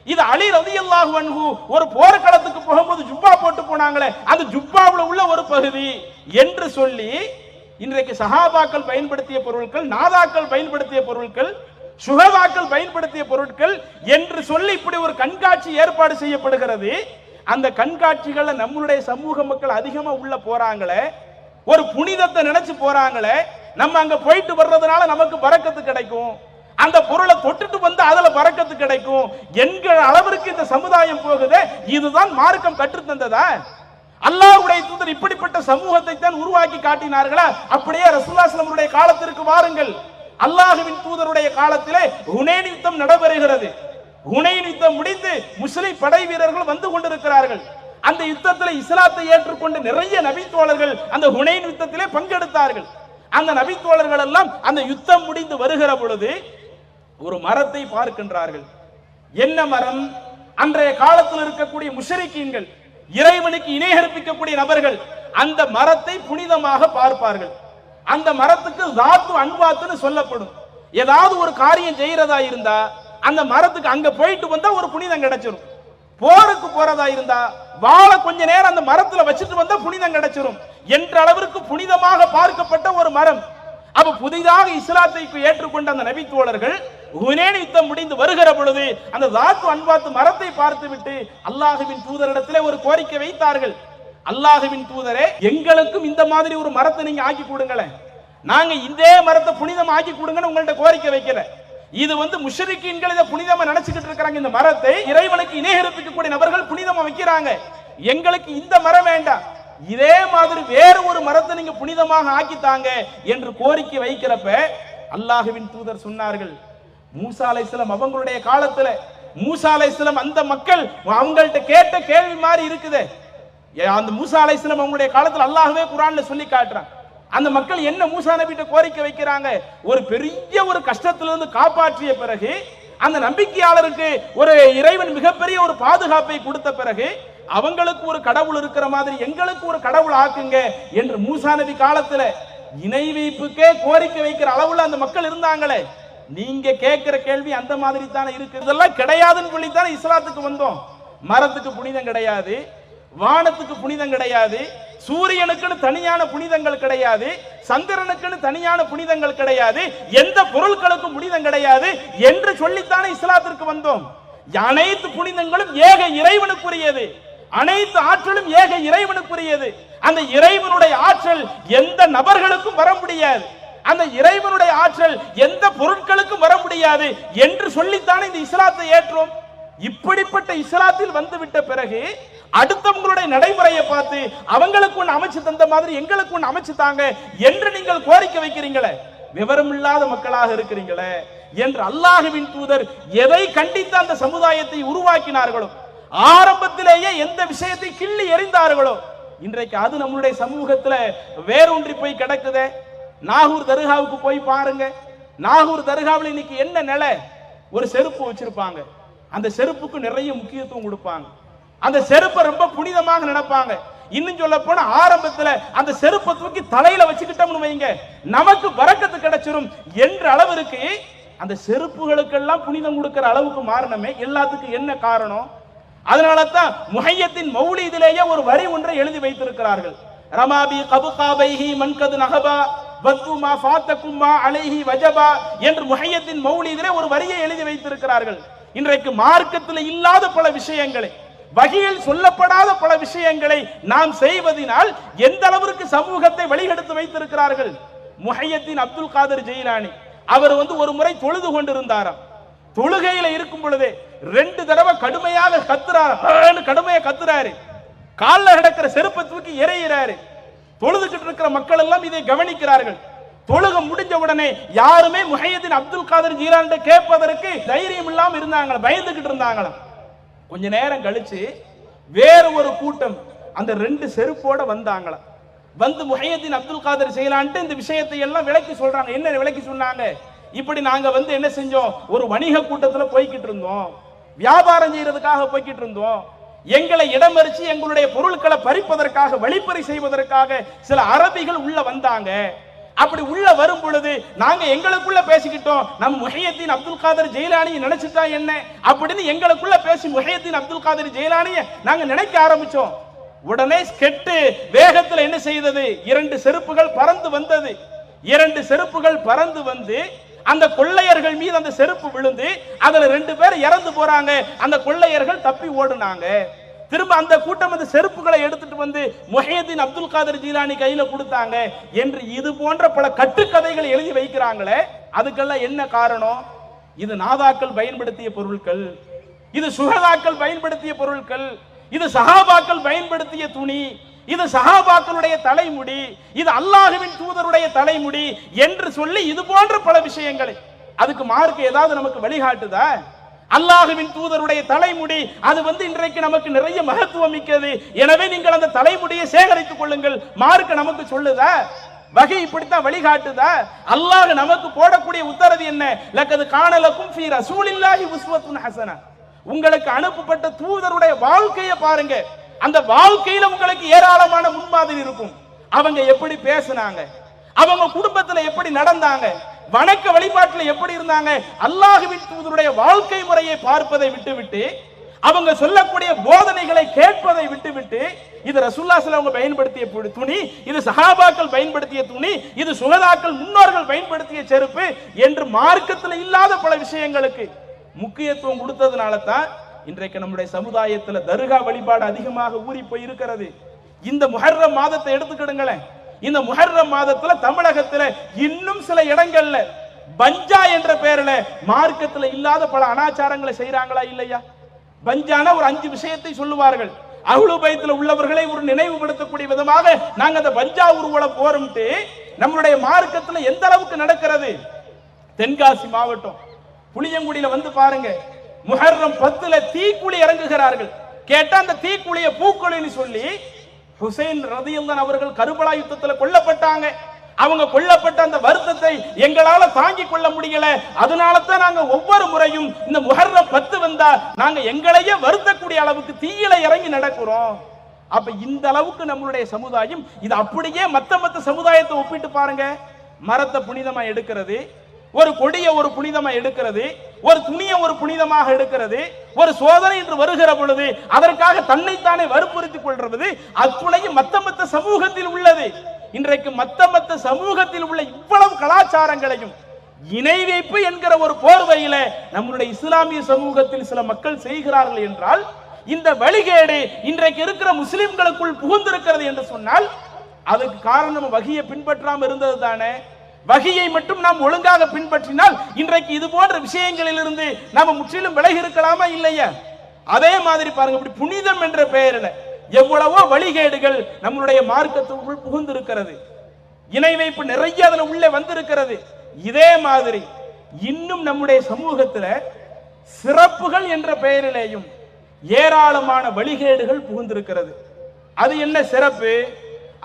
இது அலி ரலியல்லாஹு அன்ஹு ஒரு போர்க்களத்துக்கு போகும்போது ஜுப்பா போட்டு போனாங்களே அந்த ஜுப்பாவுல உள்ள ஒரு பகுதி என்று சொல்லி இன்றைக்கு சஹாபாக்கள் பயன்படுத்திய பொருட்கள், நாதாக்கள் பயன்படுத்திய பொருட்கள், சுஹதாக்கள் பயன்படுத்திய பொருட்கள் என்று சொல்லி இப்படி ஒரு கண்காட்சி ஏற்பாடு செய்யப்படுகிறது. அந்த கண்காட்சிகள்ல நம்மளுடைய சமூக மக்கள் அதிகமா உள்ள போறாங்களே, ஒரு புனிதத்தை நினைச்சு போறாங்களே, நம்ம அங்க போயிட்டு வர்றதுனால நமக்கு பரக்கத்து கிடைக்கும், அந்த பொருளை தொட்டுட்டு வந்து அதுல பரக்கத்து கிடைக்கும் என்கிற அளவிற்கு இந்த சமுதாயம் போகுதே. இதுதான் மார்க்கம் கற்று தந்ததா? அல்லாஹ்வுடைய தூதர் இப்படிப்பட்ட சமூகத்தை தான் உருவாக்கி காட்டினார்களா? அப்படியே ரசூலுல்லாஹி ஸல்லல்லாஹு அலைஹி வஸல்லம் காலத்திற்கு வாருங்கள். அல்லாஹ்வின் தூதருடைய காலத்திலே ஹுனைன் யுத்தம் நடைபெறுகிறது. ஹுனைன் யுத்தம் முடிந்து முஸ்லிம் படை வீரர்கள் வந்து கொண்டிருக்கிறார்கள். அந்த யுத்தத்தில் இஸ்லாத்தை ஏற்றுக்கொண்டு நிறைய நபி தோழர்கள் அந்த ஹுனைன் யுத்தத்திலே பங்கெடுத்தார்கள். அந்த நபி தோழர்கள் எல்லாம் அந்த யுத்தம் முடிந்து வருகிற பொழுது ஒரு மரத்தை பார்க்கின்றார்கள். என்ன மரம்? அன்றைய காலத்தில் இருக்கக்கூடிய முஷ்ரிக்கீன்கள், இறைவனுக்கு இணை கற்பிக்கக்கூடிய நபர்கள் அந்த மரத்தை புனிதமாக பார்ப்பார்கள். அந்த மரத்துக்கு தாத்து அன்வாத்துன்னு சொல்லப்படும். ஏதாவது ஒரு காரியம் செய்யறதா இருந்தா அந்த மரத்துக்கு அங்க போயிட்டு வந்தா ஒரு புனிதம் கிடைச்சிரும். போருக்கு போறதா இருந்தா வாழை கொஞ்ச நேரம் அந்த மரத்துல வச்சுட்டு வந்தா புனிதம் கிடைச்சிரும் என்ற அளவிற்கு புனிதமாக பார்க்கப்பட்ட ஒரு மரம். அப்ப புதிதாக இஸ்லாத்தை ஏற்றுக்கொண்ட அந்த நபி தோழர்கள் ஹுனைன் யுத்தம் முடிந்து வருகிற பொழுது அந்த தாத்து அன்வாத்து மரத்தை பார்த்து விட்டு அல்லாஹ்வின் தூதரிடத்திலே ஒரு கோரிக்கை வைத்தார்கள். அல்லாஹ்வின் தூதரே, எங்களுக்கும் இந்த மாதிரி ஒரு மரத்தை நீங்க ஆக்கி கொடுங்களேன், நாங்க இதே மரத்தை புனிதம் ஆக்கி கொடுங்கன்னு உங்கள்ட்ட கோரிக்கை வைக்கல. இது முஷ்ரிக்கீன்கள் இதை புனிதமா நினைச்சுக்கிட்டு இருக்காங்க. இந்த மரத்தை இறைவனுக்கு இணை கற்பிக்கக்கூடிய நபர்கள் புனிதமா வைக்கிறாங்க. எங்களுக்கு இந்த மரம் வேண்டாம், இதே மாதிரி வேறு ஒரு மரத்தை நீங்க புனிதமாக ஆக்கித்தாங்க என்று கோரிக்கை வைக்கிறப்ப அல்லாஹ்வின் தூதர் சொன்னார்கள், மூசா அலைஹிஸ்ஸலாம் அவங்களுடைய காலத்துல மூசா அலைஹிஸ்ஸலாம் அந்த மக்கள் அவங்கள்ட்ட கேட்ட கேள்வி மாதிரி இருக்குது. அந்த மூசா அலைஹிஸ்ஸலாம் அவங்களுடைய காலத்துல அல்லாஹ்வே குர்ஆன்ல சொல்லி காட்டுறான். அந்த மக்கள் என்ன மூசா நபிட்ட கோரிக்கை வைக்கிறாங்க? ஒரு பெரிய ஒரு கஷ்டத்திலிருந்து காப்பாற்றிய பிறகு அந்த நம்பிக்கையாளருக்கு ஒரு இறைவன் மிகப்பெரிய ஒரு பாதுகாப்பை கொடுத்த பிறகு அவங்களுக்கு ஒரு கடவுள் இருக்கிற மாதிரி எங்களுக்கு ஒரு கடவுள் ஆக்குங்க என்று மூசா நபி காலத்துல இணை வைப்புக்கே கோரிக்கை வைக்கிற அளவுல அந்த மக்கள் இருந்தாங்களே. நீங்க கேட்கிற கேள்வி அந்த மாதிரி தானே இருக்கு. இதெல்லாம் கிடையாதுன்னு சொல்லித்தானே இஸ்லாத்துக்கு வந்தோம். மரத்துக்கு புனிதம் கிடையாது, வானத்துக்கு புனிதம் கிடையாது, சூரியனுக்குன்னு தனியான புனிதங்கள் கிடையாது, சந்திரனுக்குன்னு தனியான புனிதங்கள் கிடையாது, எந்த பொருட்களுக்கும் புனிதம் கிடையாது என்று சொல்லித்தானே இஸ்லாத்திற்கு வந்தோம். அனைத்து புனிதங்களும் ஏக இறைவனுக்குரியது, அனைத்து ஆற்றலும் ஏக இறைவனுக்குரியது. அந்த இறைவனுடைய ஆற்றல் எந்த நபர்களுக்கும் வர முடியாது, அந்த இறைவனுடைய ஆற்றல் எந்த பொருட்களுக்கும் வர முடியாது என்று சொல்லித்தானே இந்த இஸ்லாத்தை ஏற்றோம். இப்படிப்பட்ட இஸ்லாத்தில் வந்துவிட்ட பிறகு அடுத்தவங்களுடைய நடைமுறையை பார்த்து அவங்களுக்கு ஒன்று அமைச்சு தந்த மாதிரி எங்களுக்கு ஒன்று அமைச்சு தாங்க என்று நீங்கள் கோரிக்கை வைக்கிறீங்களே, விவரம் இல்லாத மக்களாக இருக்கிறீங்களே என்று அல்லாஹ்வின் தூதர் எதை கண்டித்து அந்த சமுதாயத்தை உருவாக்கினார்களோ, ஆரம்பத்திலேயே எந்த விஷயத்தை கிள்ளி எறிந்தார்களோ, இன்றைக்கு அது நம்மளுடைய சமூகத்துல வேரூன்றி போய் கிடக்குதே. நாகூர் தர்காவுக்கு போய் பாருங்க. நாகூர் தர்காவில் இன்னைக்கு என்ன நிலை? ஒரு செருப்பு வச்சிருப்பாங்க, அந்த செருப்புக்கு நிறைய முக்கியத்துவம் கொடுப்பாங்க, அந்த செருப்பை ரொம்ப புனிதமாக நினைப்பாங்க. இன்னும் சொல்ல போனா ஆரம்பத்துல அந்த செருப்பை தூக்கி தலையில வச்சுக்கிட்டோம்னு வைங்க, நமக்கு பரக்கத்து கிடைச்சிரும் என்ற அளவிற்கு அந்த செருப்புகளுக்கெல்லாம் புனிதம் கொடுக்கிற அளவுக்கு மாறணுமே. எல்லாத்துக்கும் என்ன காரணம்? அதனால தான் முஹையத்தின் மௌலிதிலேயே ஒரு வரி ஒன்றை எழுதி வைத்திருக்கிறார்கள். ரமாபி கபுகாபைஹி மன்கது நஹபா வத்துமா ஃபாத்தகுமா அலைஹி வஜபா என்று முஹையத்தின் மௌலிதிலே ஒரு வரியை எழுதி வைத்திருக்கிறார்கள். இன்றைக்கு மார்க்கத்தில் இல்லாத பல விஷயங்களை, வகையில் சொல்லப்படாத பல விஷயங்களை நாம் செய்வதனால் எந்த அளவிற்கு சமூகத்தை வழிகெடுத்து வைத்திருக்கிறார்கள். முஹையத்தின் அப்துல் காதர் ஜெயிலானி அவர் ஒரு முறை தொழுது கொண்டிருந்தாராம். தொழுகையில இருக்கும் பொழுதே 2 தடவை கடுமையாக கத்துறாரு, கடுமையா கத்துறாரு, கால்ல கிடக்கிற செருப்பை தூக்கி எறிகிறாரு. தொழுதுகிட்டு இருக்கிற மக்கள் எல்லாம் இதை கவனிக்கிறார்கள். தொழுக முடிஞ்ச உடனே யாருமே முஹையத்தின் அப்துல் காதர் ஜீலானிட்ட கேட்பதற்கு தைரியம் இல்லாம இருந்தாங்க, பயந்துகிட்டு இருந்தாங்களாம். கொஞ்ச நேரம் கழிச்சு வேற ஒரு கூட்டம் அந்த 2 செருப்போட வந்தாங்களாம். வந்து முஹையத்தீன் அப்துல் காதர் ஜெயிலானிட்டு இந்த விஷயத்தை எல்லாம் விளக்கி சொல்றாங்க. என்ன விளக்கி சொன்னாங்க? இப்படி நாங்க வந்து என்ன செஞ்சோம், ஒரு வணிக கூட்டத்துல போய்கிட்டு இருந்தோம், வியாபாரம் செய்யறதுக்காக போய்கிட்டு இருந்தோம். எங்களை இடமறிச்சு எங்களுடைய பொருட்களை பறிப்பதற்காக, வழிப்பறி செய்வதற்காக சில அரபிகள் உள்ள வந்தாங்க. அப்படி உள்ள வரும் பொழுது நாங்க எங்களுக்குள்ள பேசிக்கிட்டோம், நம் முஹையத்தீன் அப்துல் காதர் ஜெயிலானியை நினைச்சுட்டா என்ன அப்படின்னு எங்களுக்குள்ள பேசி முஹையத்தீன் அப்துல் காதர் ஜெயிலானியை நாங்க நினைக்க ஆரம்பிச்சோம். உடனே கெட்டு வேகத்தில் என்ன செய்தது, 2 செருப்புகள் பறந்து வந்தது. 2 செருப்புகள் பறந்து வந்து அந்த கொள்ளையர்கள் மீது அந்த செருப்பு விழுந்து அதுல 2 பேர் இறந்து போறாங்க. அந்த கொள்ளையர்கள் தப்பி ஓடுனாங்க. திரும்ப அந்த கூட்டம் அந்த செருப்புகளை எடுத்துட்டு வந்து முஹையத்தீன் அப்துல் காதர் ஜீலானி கையில கொடுத்தாங்க என்று இது போன்ற பல கட்டுக்கதைகளை எழுதி வைக்கிறாங்களே, அதுக்கெல்லாம் என்ன காரணம்? இது நாதாக்கள் பயன்படுத்திய பொருட்கள், இது சுஹதாக்கள் பயன்படுத்திய பொருட்கள், இது சஹாபாக்கள் பயன்படுத்திய துணி, இது சஹாபாக்களுடைய தலைமுடி, இது அல்லாஹ்வின் தூதருடைய தலைமுடி என்று சொல்லி இது போன்ற பல விஷயங்களை. அதுக்கு மார்க்க ஏதாவது நமக்கு வழிகாட்டுதா? அல்லாஹ்வின் தூதருடைய தலைமுடி அது வந்து இன்றைக்கு நமக்கு நிறைய மகத்துவம் மிக்கது, எனவே நீங்கள் அந்த தலைமுடியை சேகரித்துக் கொள்ளுங்கள், மார்க்க நமக்கு சொல்லுதா? வகை இப்படித்தான் வழிகாட்டுதா? அல்லாஹ் நமக்கு போடக்கூடிய உத்தரவு என்ன? லக்கது கானலக்கும் ஃபீ ரசூலில்லாஹி உஸ்வத்துன் ஹஸனா, உங்களுக்கு அனுப்பப்பட்ட தூதருடைய வாழ்க்கையை பாருங்க, அந்த வாழ்க்கையில உங்களுக்கு ஏராளமான முன்மாதிரி இருக்கும். அவங்க எப்படி பேசினாங்க, அவங்க குடும்பத்துல எப்படி நடந்தாங்க, வணக்க வழிபாட்டில் எப்படி இருந்தாங்க, அல்லாஹ்வின் தூதருடைய வாழ்க்கை முறையை பார்ப்பதை விட்டுவிட்டு, அவங்க சொல்லக்கூடிய போதனைகளை கேட்பதை விட்டுவிட்டு, இது ரசூலுல்லாஹி ஸல்லல்லாஹு அலைஹி வஸல்லம் பயன்படுத்திய துணி, இது சஹாபாக்கள் பயன்படுத்திய துணி, இது சுஹதாக்கள் முன்னோர்கள் பயன்படுத்திய செருப்பு என்று மார்க்கத்தில் இல்லாத பல விஷயங்களுக்கு முக்கியத்துவம் கொடுத்ததுனால தான் இன்றைக்கு நம்முடைய சமுதாயத்தில் தர்கா வழிபாடு அதிகமாக ஊறி போய் இருக்கிறது. இந்த முஹர்ரம் மாதத்தை எடுத்துக்கிடுங்களேன். இந்த முஹர்ரம் மாதத்துல தமிழகத்துல இன்னும் சில இடங்கள்ல பஞ்சா என்ற பெயரில் மார்க்கத்தில் இல்லாத பல அனாச்சாரங்களை செய்யறாங்களா இல்லையா? பஞ்சான ஒரு 5 விஷயத்தை சொல்லுவார்கள். அஹ்லு பைத்துல உள்ளவர்களை ஒரு நினைவுபடுத்தக்கூடிய விதமாக நாங்க அந்த பஞ்சா ஊர்வலம் போறோம்ட்டு நம்மளுடைய மார்க்கத்தில் எந்த அளவுக்கு நடக்கிறது. தென்காசி மாவட்டம் புளியங்குடியில வந்து பாருங்க, முஹர்ரம் 10ல தீக்குழி இறங்குகிறார்கள். கேட்டா அந்த தீக்குழியை பூக்குழின்னு சொல்லி ஹுசைன் ரலியல்லாஹு அவர்கள் கர்பலா யுத்தத்தில் கொல்லப்பட்டாங்க. அவங்க கொல்லப்பட்ட அந்த வருத்தத்தை எங்களால தாங்கிக் கொள்ள முடியல, அதனால தான் நாங்க ஒவ்வொரு முறையும் இந்த முஹர்ரம் 10 வந்தா நாங்க எங்களையே வருத்தக்கூடிய அளவுக்கு தீயில இறங்கி நடக்கிறோம். அப்ப இந்த அளவுக்கு நம்மளுடைய சமுதாயம் இது அப்படியே மத்த சமுதாயத்தை ஒப்பிட்டு பாருங்க. மரத்தை புனிதமா எடுக்கிறது, ஒரு கொடியை ஒரு புனிதமா எடுக்கிறது, ஒரு துணியை ஒரு புனிதமாக எடுக்கிறது, ஒரு சோதனை என்று வருகிற பொழுது அதற்காக தன்னைத்தானே வற்புறுத்திக் கொள்வது, அத்துணையும் மத்த சமூகத்தில் உள்ளது. இன்றைக்கு மத்த சமூகத்தில் உள்ள இவ்வளவு கலாச்சாரங்களையும் இணை வைப்பு என்கிற ஒரு போர்வையில நம்முடைய இஸ்லாமிய சமூகத்தில் சில மக்கள் செய்கிறார்கள் என்றால், இந்த வழிகேடு இன்றைக்கு இருக்கிற முஸ்லிம்களுக்குள் புகுந்திருக்கிறது என்று சொன்னால் அதுக்கு காரணம் வகியை பின்பற்றாமல் இருந்தது தானே. வகியை மட்டும் நாம் ஒழுங்காக பின்பற்றினால் இன்றைக்கு இது போன்ற விஷயங்களிலிருந்து நாம முற்றிலும் விலகி இருக்கலாமா இல்லையா? அதே மாதிரி பாருங்க, இப்படி புனிதம் என்ற பெயரில் எவ்வளவோ வழிகேடுகள் நம்மளுடைய மார்க்கத்துக்குள் புகுந்திருக்கிறது. இணை வைப்பு நிறைய அதுல உள்ளே வந்திருக்கிறது. இதே மாதிரி இன்னும் நம்முடைய சமூகத்தில் சிறப்புகள் என்ற பெயரிலேயும் ஏராளமான வழிகேடுகள் புகுந்திருக்கிறது. அது என்ன சிறப்பு?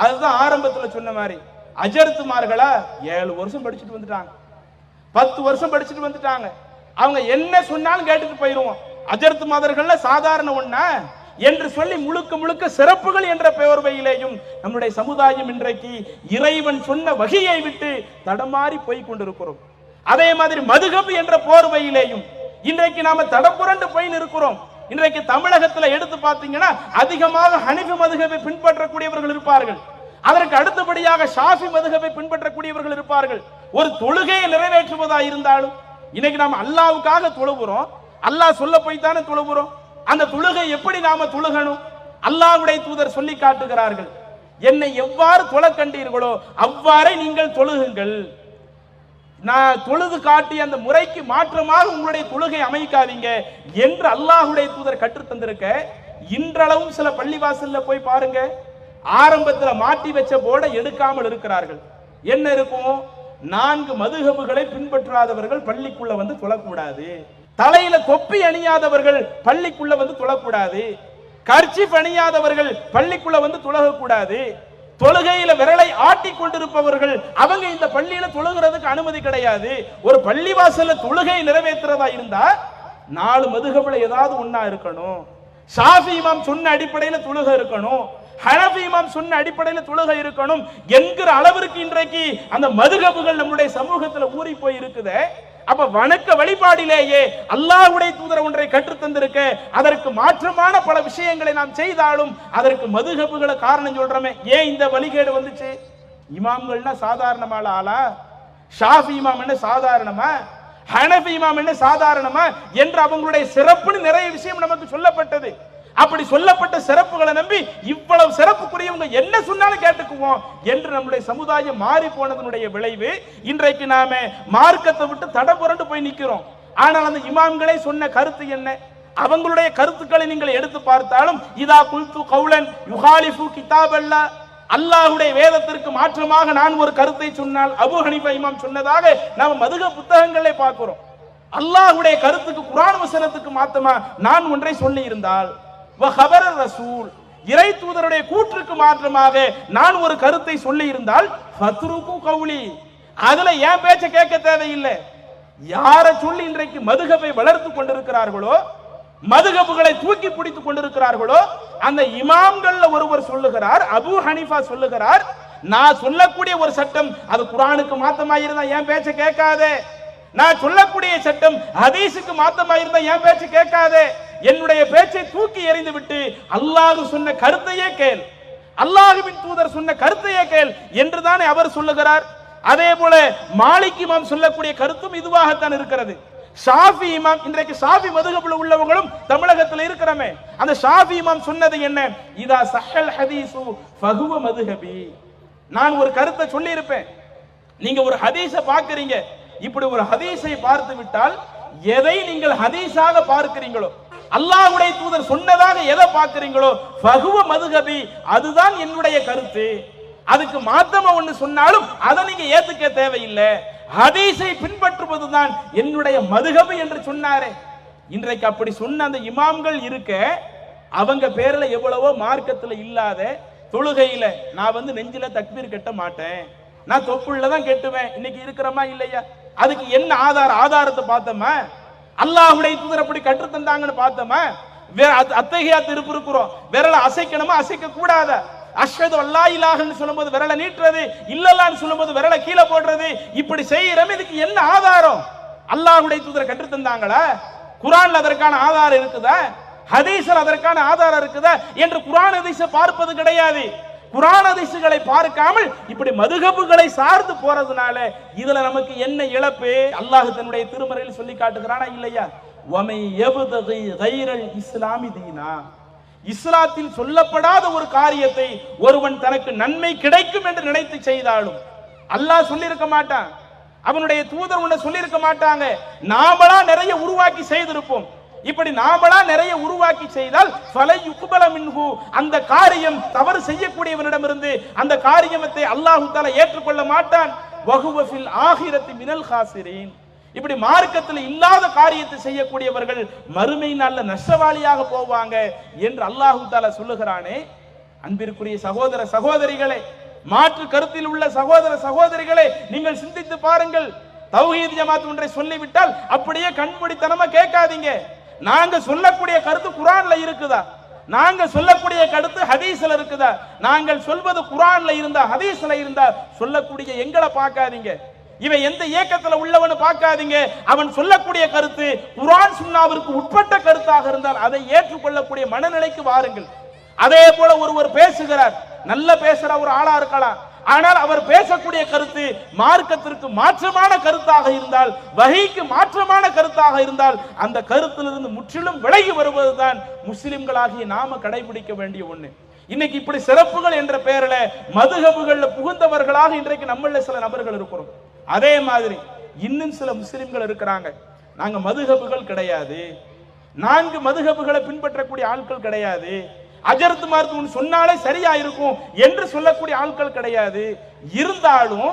அதுதான் ஆரம்பத்தில் சொன்ன மாதிரி, அஜர்த்துமார்களா 7 வருஷம் படிச்சுட்டு வந்துட்டாங்க, 10 வருஷம் படிச்சுட்டு வந்துட்டாங்க, அவங்க என்ன சொன்னாலும் கேட்டுட்டு போயிருவோம். அஜர்த்து மாதர்கள்ல சாதாரண ஒண்ணா என்று சொல்லி முழுக்க முழுக்க சிறப்புகள் என்ற பெயர்வையிலேயும் நம்முடைய சமுதாயம் இன்றைக்கு இறைவன் சொன்ன வகையை விட்டு தடமாறி போய் கொண்டிருக்கிறோம். அதே மாதிரி மதுகப் என்ற போர்வையிலேயும் இன்றைக்கு நாம தடப்புரண்டு போய் இருக்கிறோம். இன்றைக்கு தமிழகத்தில் எடுத்து பார்த்தீங்கன்னா அதிகமாக ஹனஃபி மதுகபை பின்பற்றக்கூடியவர்கள் இருப்பார்கள், அதற்கு அடுத்தபடியாக ஷாஃபி மதுஹபை பின்பற்றக்கூடியவர்கள் இருப்பார்கள். ஒரு தொழுகையை நிறைவேற்றுவதா இருந்தாலும் இன்னைக்கு நாம் அல்லாஹ்வுக்காக தொழுகிறோம், அல்லாஹ் சொல்ல போய் தானே தொழுகிறோம். அந்த தொழுகை எப்படி நாம தொழுகணும்? அல்லாஹ்வுடைய தூதர் சொல்லி காட்டுகிறார்கள், என்னை எவ்வாறு தொழ கண்டீர்களோ அவ்வாறே நீங்கள் தொழுகுங்கள். நான் தொழுது காட்டி அந்த முறைக்கு மாற்றமாக உங்களுடைய தொழுகை அமைக்காதீங்க என்று அல்லாஹ்வுடைய தூதர் கற்றுத் தந்திருக்க, இன்றளவும் சில பள்ளிவாசல்ல போய் பாருங்க, ஆரம்பத்தில் மாட்டி வச்ச போர்டை எடுக்காமல் இருக்கிறார்கள். என்ன இருக்கும்? 4 மதுஹபுகளை பின்பற்றாதவர்கள் பள்ளிக்குள்ள வந்து தொழக்கூடாது, தலையில தொப்பி அணியாதவர்கள் பள்ளிக்குள்ள வந்து தொழக்கூடாது, கர்ச்சீஃப் அணியாதவர்கள் பள்ளிக்குள்ள வந்து தொழக்கூடாது, தொழுகையில விரலை ஆட்டி கொண்டிருப்பவர்கள் அவங்க இந்த பள்ளியில தொழுகிறதுக்கு அனுமதி கிடையாது. ஒரு பள்ளிவாசல்ல தொழுகை நிறைவேற்றுறதா இருந்தா 4 மதுஹப்ல ஏதாவது ஒண்ணா இருக்கணும். ஷாஃபி இமாம் சொன்ன அடிப்படையில தொழுகை இருக்கணும், ஹனஃபி இமாம் சொன்ன அடிப்படையில தொழுகை இருக்கணும் என்கிற அளவிற்கு இன்றைக்கு அந்த மதுஹப்கள் நம்முடைய சமூகத்துல ஊறி போய் இருக்குது. அப்ப வணக்க வழிபாடிலேயே அல்லாஹ்வுடைய தூதர் ஒன்றை கற்றுத் தந்திருக்க அதற்கு மாற்றமான பல விஷயங்களை நாம் செய்தாலும் அதற்கு மதுஹப்களை காரணம் சொல்றோமே. ஏன் இந்த வழிகேடு வந்துச்சு? இமாம்கள்னா சாதாரணமான ஆளா? ஷாஃபி இமாம் என்ன சாதாரணமா? ஹனஃபி இமாம் என்ன சாதாரணமா என்று அவங்களுடைய சிறப்புன்னு நிறைய விஷயம் நமக்கு சொல்லப்பட்டது. அப்படி சொல்லப்பட்ட சிறப்புகளை நம்பி இவ்வளவு சிறப்புக்குரியவங்க என்ன சொன்னாலும் கேட்டுக்குவோம் என்று நம்முடைய சமுதாயம் மாறி போனதனுடைய விளைவு இன்றைக்கு நாம மார்க்கத்தை விட்டு தடபுரண்டு போய் நிக்கிறோம். ஆனால் அந்த இமாம்களே சொன்ன கருத்து என்ன? அவங்களுடைய கருத்துக்களை நீங்கள் எடுத்து பார்த்தாலும் இதா குல்து கௌலன் யுகாலிஃபு கிதாபல்லாஹ், அல்லாஹ்வுடைய வேதத்திற்கு மாற்றமாக நான் ஒரு கருத்தை சொன்னால் அபூ ஹனீஃபா இமாம் சொன்னதாக நாம் மதுஹப் புத்தகங்களே பார்க்கிறோம். அல்லாஹ்வுடைய கருத்துக்கு குர்ஆன் வசனத்துக்கு மாற்றமா நான் ஒன்றை சொல்லி இருந்தால் வஹபர ரசூல், இறை தூதருடைய கூற்றுக்கு மாற்றமாக நான் ஒரு கருத்தை சொல்லி இருந்தால் ஃபத்ருக்கு கௌலி, அதுல ஏன் பேச்ச கேட்க தேவையில்லை. யாரை சொல்லி இன்றைக்கு மதுஹபை வளர்த்து கொண்டிருக்கிறார்களோ, மதுஹப்களை தூக்கி பிடித்துக் கொண்டிருக்கிறார்களோ அந்த இமாம்கள்ல ஒருவர் சொல்லுகிறார், அபூ ஹனீஃபா சொல்லுகிறார், நான் சொல்லக்கூடிய ஒரு சட்டம் அது குர்ஆனுக்கு மாத்தமா இருந்தா என் பேச்ச கேட்காதே, நான் சொல்லக்கூடிய சட்டம் ஹதீஸுக்கு மாத்தமா இருந்தா என் பேச்ச கேட்காதே, என்னுடைய பேச்சை தூக்கி எறிந்து விட்டு அல்லாஹ் சொன்ன கருத்தையே கேள், அல்லாஹ்வின் தூதர் சொன்ன கருத்தையே கேள் என்றுதானே அவர் சொல்லுகிறார். அதே போல மாலிக் இமாம் சொல்லக்கூடிய கருத்தும் இதுவாகத்தான் இருக்கிறது. ஷாஃபி இமாம், இன்றைக்கு ஷாஃபி மதுஹப்ல உள்ளவங்களும் தமிழகத்தில் இருக்கிறமே, அந்த ஷாஃபி இமாம் சொன்னது என்ன? இதா சஹல் ஹதீஸு ஃபஹுவ மதுஹபி. நான் ஒரு கருத்தை சொல்லி இருப்பேன், நீங்க ஒரு ஹதீஸை பார்க்கிறீங்க, இப்படி ஒரு ஹதீஸை பார்த்து விட்டால் எதை நீங்கள் ஹதீஸாக பார்க்கிறீங்களோ, அல்லாஹ்வுடைய தூதர் சொன்னதாக எதை பார்க்கிறீங்களோ ஃபஹுவ மதுஹபி, அதுதான் என்னுடைய கருத்து. அதுக்கு மாத்தமா ஒன்னு சொன்னாலும் அதை நீங்க ஏத்துக்க தேவையில்லை, ஹதீஸை பின்பற்றுவதுதான் என்னுடைய மதுஹப் என்று சொன்னாரே. இன்றைக்கு அப்படி சொன்ன அந்த இமாம்கள் இருக்க அவங்க பேர்ல எவ்வளவோ மார்க்கத்துல இல்லாத தொழுகையில நான் நெஞ்சில தக்பீர் கட்ட மாட்டேன், நான் தொப்புள்ள தான் கெட்டுவேன், இன்னைக்கு இருக்கிறமா இல்லையா? அதுக்கு என்ன ஆதாரத்தை பார்த்தோமா? அல்லாஹ்வுடைய தூதர் அப்படி கற்று தந்தாங்கன்னு பார்த்தோமா? அத்தஹியாத் இருக்கிறோம், விரல அசைக்கணுமா அசைக்க கூடாத? அஷ்ஹது அல்லா இலாஹன்னு சொல்லும்போது விரலை நீட்டுறது, இல்லல்லான்னு சொல்லும்போது விரலை கீழே போடுறது, இப்படி செய்யறோம். இதுக்கு என்ன ஆதாரம்? அல்லாஹ்வுடைய தூதர் கற்று தந்தாங்களா? குர்ஆன்ல அதற்கான ஆதாரம் இருக்குதா? ஹதீஸ்ல அதற்கான ஆதாரம் இருக்குதா என்று குர்ஆன் ஹதீஸை பார்ப்பது கிடையாது. குர்ஆன் ஹதீஸ்களை பார்க்காமல் இப்படி மதுஹப்களை சார்ந்து போறதுனால இதுல நமக்கு என்ன இழப்பு? அல்லாஹ் தன்னுடைய திருமறையில் சொல்லி காட்டுகிறானா இல்லையா? வமை யப்தகி கைரல் இஸ்லாமி தீனா, இஸ்லாத்தில் சொல்லப்படாத ஒரு காரியத்தை ஒருவன் தனக்கு நன்மை கிடைக்கும் என்று நினைத்து செய்தாலும் அல்லாஹ் சொல்லியிருக்க மாட்டான், அவனுடைய தூதர் ஒன்ன சொல்லியிருக்க மாட்டாங்க. நாமளா நிறைய உருவாக்கி செய்திருப்போம். இப்படி நாமளா நிறைய உருவாக்கி செய்தால் ஃபலை யுக்பல மின்ஹு, அந்த காரியம் தவறு செய்யக்கூடியவனிடமிருந்து அந்த காரியத்தை அல்லாஹ் தஆலா ஏற்றுக்கொள்ள மாட்டான். வஹுவ ஃபில் ஆகிரத்தி மினல் காசிரீன், இப்படி மார்க்கத்தில் இல்லாத காரியத்தை செய்யக்கூடியவர்கள் மறுமை நாள்ல நஷ்டவாளியாக போவாங்க என்று அல்லாஹ் தஆலா சொல்லுகிறானே. அன்பிற்குரிய சகோதர சகோதரிகளே, மாற்று கருத்தில் உள்ள சகோதர சகோதரிகளே, நீங்கள் சிந்தித்து பாருங்கள். தௌஹீத் ஜமாத் ஒன்றை சொல்லிவிட்டால் அப்படியே கண்மூடித்தனமா கேட்காதீங்க. நாங்க சொல்லக்கூடிய கருத்து குர்ஆன்ல இருக்குதா? நாங்க சொல்லக்கூடிய கருத்து ஹதீஸ்ல இருக்குதா? நாங்கள் சொல்வது குர்ஆன்ல இருந்தா ஹதீஸ்ல இருந்தா சொல்லக்கூடிய எங்களை பார்க்காதீங்க. இவன் எந்த இயக்கத்துல உள்ளவனு பார்க்காதீங்க. அவன் சொல்லக்கூடிய கருத்து குர்ஆன் சுன்னாவிற்கு உட்பட்ட கருத்தாக இருந்தால் அதை ஏற்றுக்கொள்ளக்கூடிய மனநிலைக்கு வாருங்கள். அதே போல ஒருவர் பேசுகிறார், நல்ல பேசுற ஒரு ஆளா இருக்கலாம், ஆனால் அவர் பேசக்கூடிய கருத்து மார்க்கத்திற்கு மாற்றமான கருத்தாக இருந்தால், வஹீக்கு மாற்றமான கருத்தாக இருந்தால் அந்த கருத்திலிருந்து முற்றிலும் விலகி வருவதுதான் முஸ்லிம்களாகிய நாம கடைபிடிக்க வேண்டிய ஒண்ணு. இன்னைக்கு இப்படி சிறப்புகள் என்ற பெயரில் மதுஹப்கள்ல புகுந்தவர்களாக இன்றைக்கு நம்மள சில நபர்கள் இருக்கிறோம். அதே மாதிரி இன்னும் சில முஸ்லிம்கள் இருக்கிறாங்க, நாங்க மதுஹப்கள் கிடையாது, 4 மதுஹப்களை பின்பற்றக்கூடிய ஆட்கள் கிடையாது, அஜர்த் மார்க்கம் சொன்னாலே சரியா இருக்கும் என்று சொல்லக்கூடிய ஆட்கள் கிடையாது. இருந்தாலும்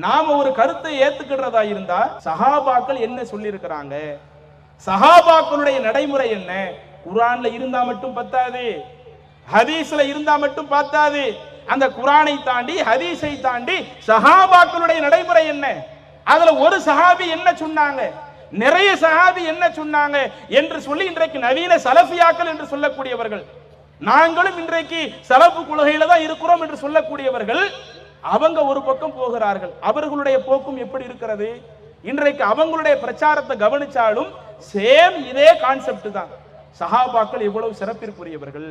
நாம ஒரு கருத்தை ஏத்துக்கிறதா இருந்தா சஹாபாக்கள் என்ன சொல்லி இருக்கிறாங்க, சஹாபாக்களுடைய நடைமுறை என்ன? குர்ஆன்ல இருந்தா மட்டும் பத்தாது, ஹதீஸ்ல இருந்தா மட்டும் பத்தாது, அந்த குர்ஆனை தாண்டி ஹதீஸை தாண்டி சஹாபாக்களுடைய நடைமுறை என்ன, அதுல ஒரு சஹாபி என்ன சொன்னாங்க, நிறைய சஹாபி என்ன சொன்னாங்க என்று சொல்லி இன்றைக்கு நவீன சலஃபியாக்கள் என்று சொல்லக்கூடியவர்கள், நாங்களும் இன்றைக்கு சலஃபு கொள்கையில தான் இருக்கிறோம் என்று சொல்லக்கூடியவர்கள், அவங்க ஒரு பக்கம் போகிறார்கள். அவர்களுடைய போக்கும் எப்படி இருக்கிறது? இன்றைக்கு அவங்களுடைய பிரச்சாரத்தை கவனிச்சாலும் சேம் இதே கான்செப்ட் தான். சஹாபாக்கள் எவ்வளவு சிறப்பிற்குரியவர்கள்,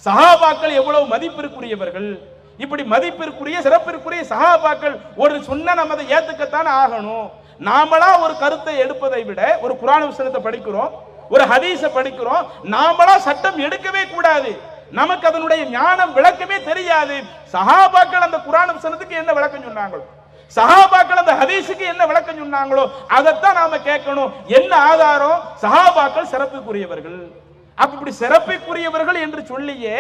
சஹாபாக்கள் எவ்வளவு மதிப்பிற்குரியவர்கள், இப்படி மதிப்பிற்குரிய சிறப்பிற்குரிய சஹாபாக்கள் ஒரு சொன்ன நம்ம அதை ஏத்துக்கத்தான் ஆகணும். நாமளா ஒரு கருத்தை எடுப்பதை விட, ஒரு குர்ஆன் வசனத்தை படிக்கிறோம், ஒரு ஹதீஸை படிக்கிறோம், நாமளா சட்டம் எடுக்கவே கூடாது. நமக்கு அதனுடைய ஞானம் விளக்கமே தெரியாது. சஹாபாக்கள் அந்த குர்ஆன் வசனத்துக்கு என்ன விளக்கம் சொன்னாங்களோ, சஹாபாக்கள் அந்த ஹதீஸுக்கு என்ன விளக்கம் சொன்னாங்களோ அதைத்தான் நாம கேட்கணும். என்ன ஆதாரம்? சஹாபாக்கள் சிறப்புக்குரியவர்கள். அப்படி சிறப்புக்குரியவர்கள் என்று சொல்லியே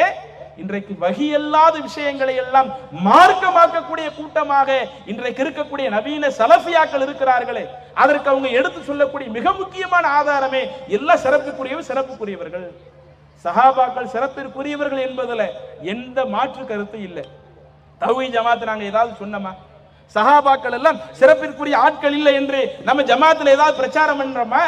இன்றைக்கு வஹியல்லாத விஷயங்களை எல்லாம் மார்க்கமாக்கக்கூடிய கூட்டமாக இன்றைக்கு இருக்கக்கூடிய நவீன சலஃபியாக்கள் இருக்கிறார்களே, அதற்கு அவங்க எடுத்து சொல்லக்கூடிய மிக முக்கியமான ஆதாரமே எல்லாம் சிறப்புக்குரியவர்கள். சஹாபாக்கள் சிறப்பிற்குரியவர்கள் என்பதுல எந்த மாற்று கருத்து இல்லை. தௌஹீத் ஜமாத் நாங்க ஏதாவது சொன்னோமா? சஹாபாக்கள் எல்லாம் சிறப்பிற்குரிய ஆட்கள் இல்லை என்று நம்ம ஜமாத்துல ஏதாவது பிரச்சாரம் பண்றோமா?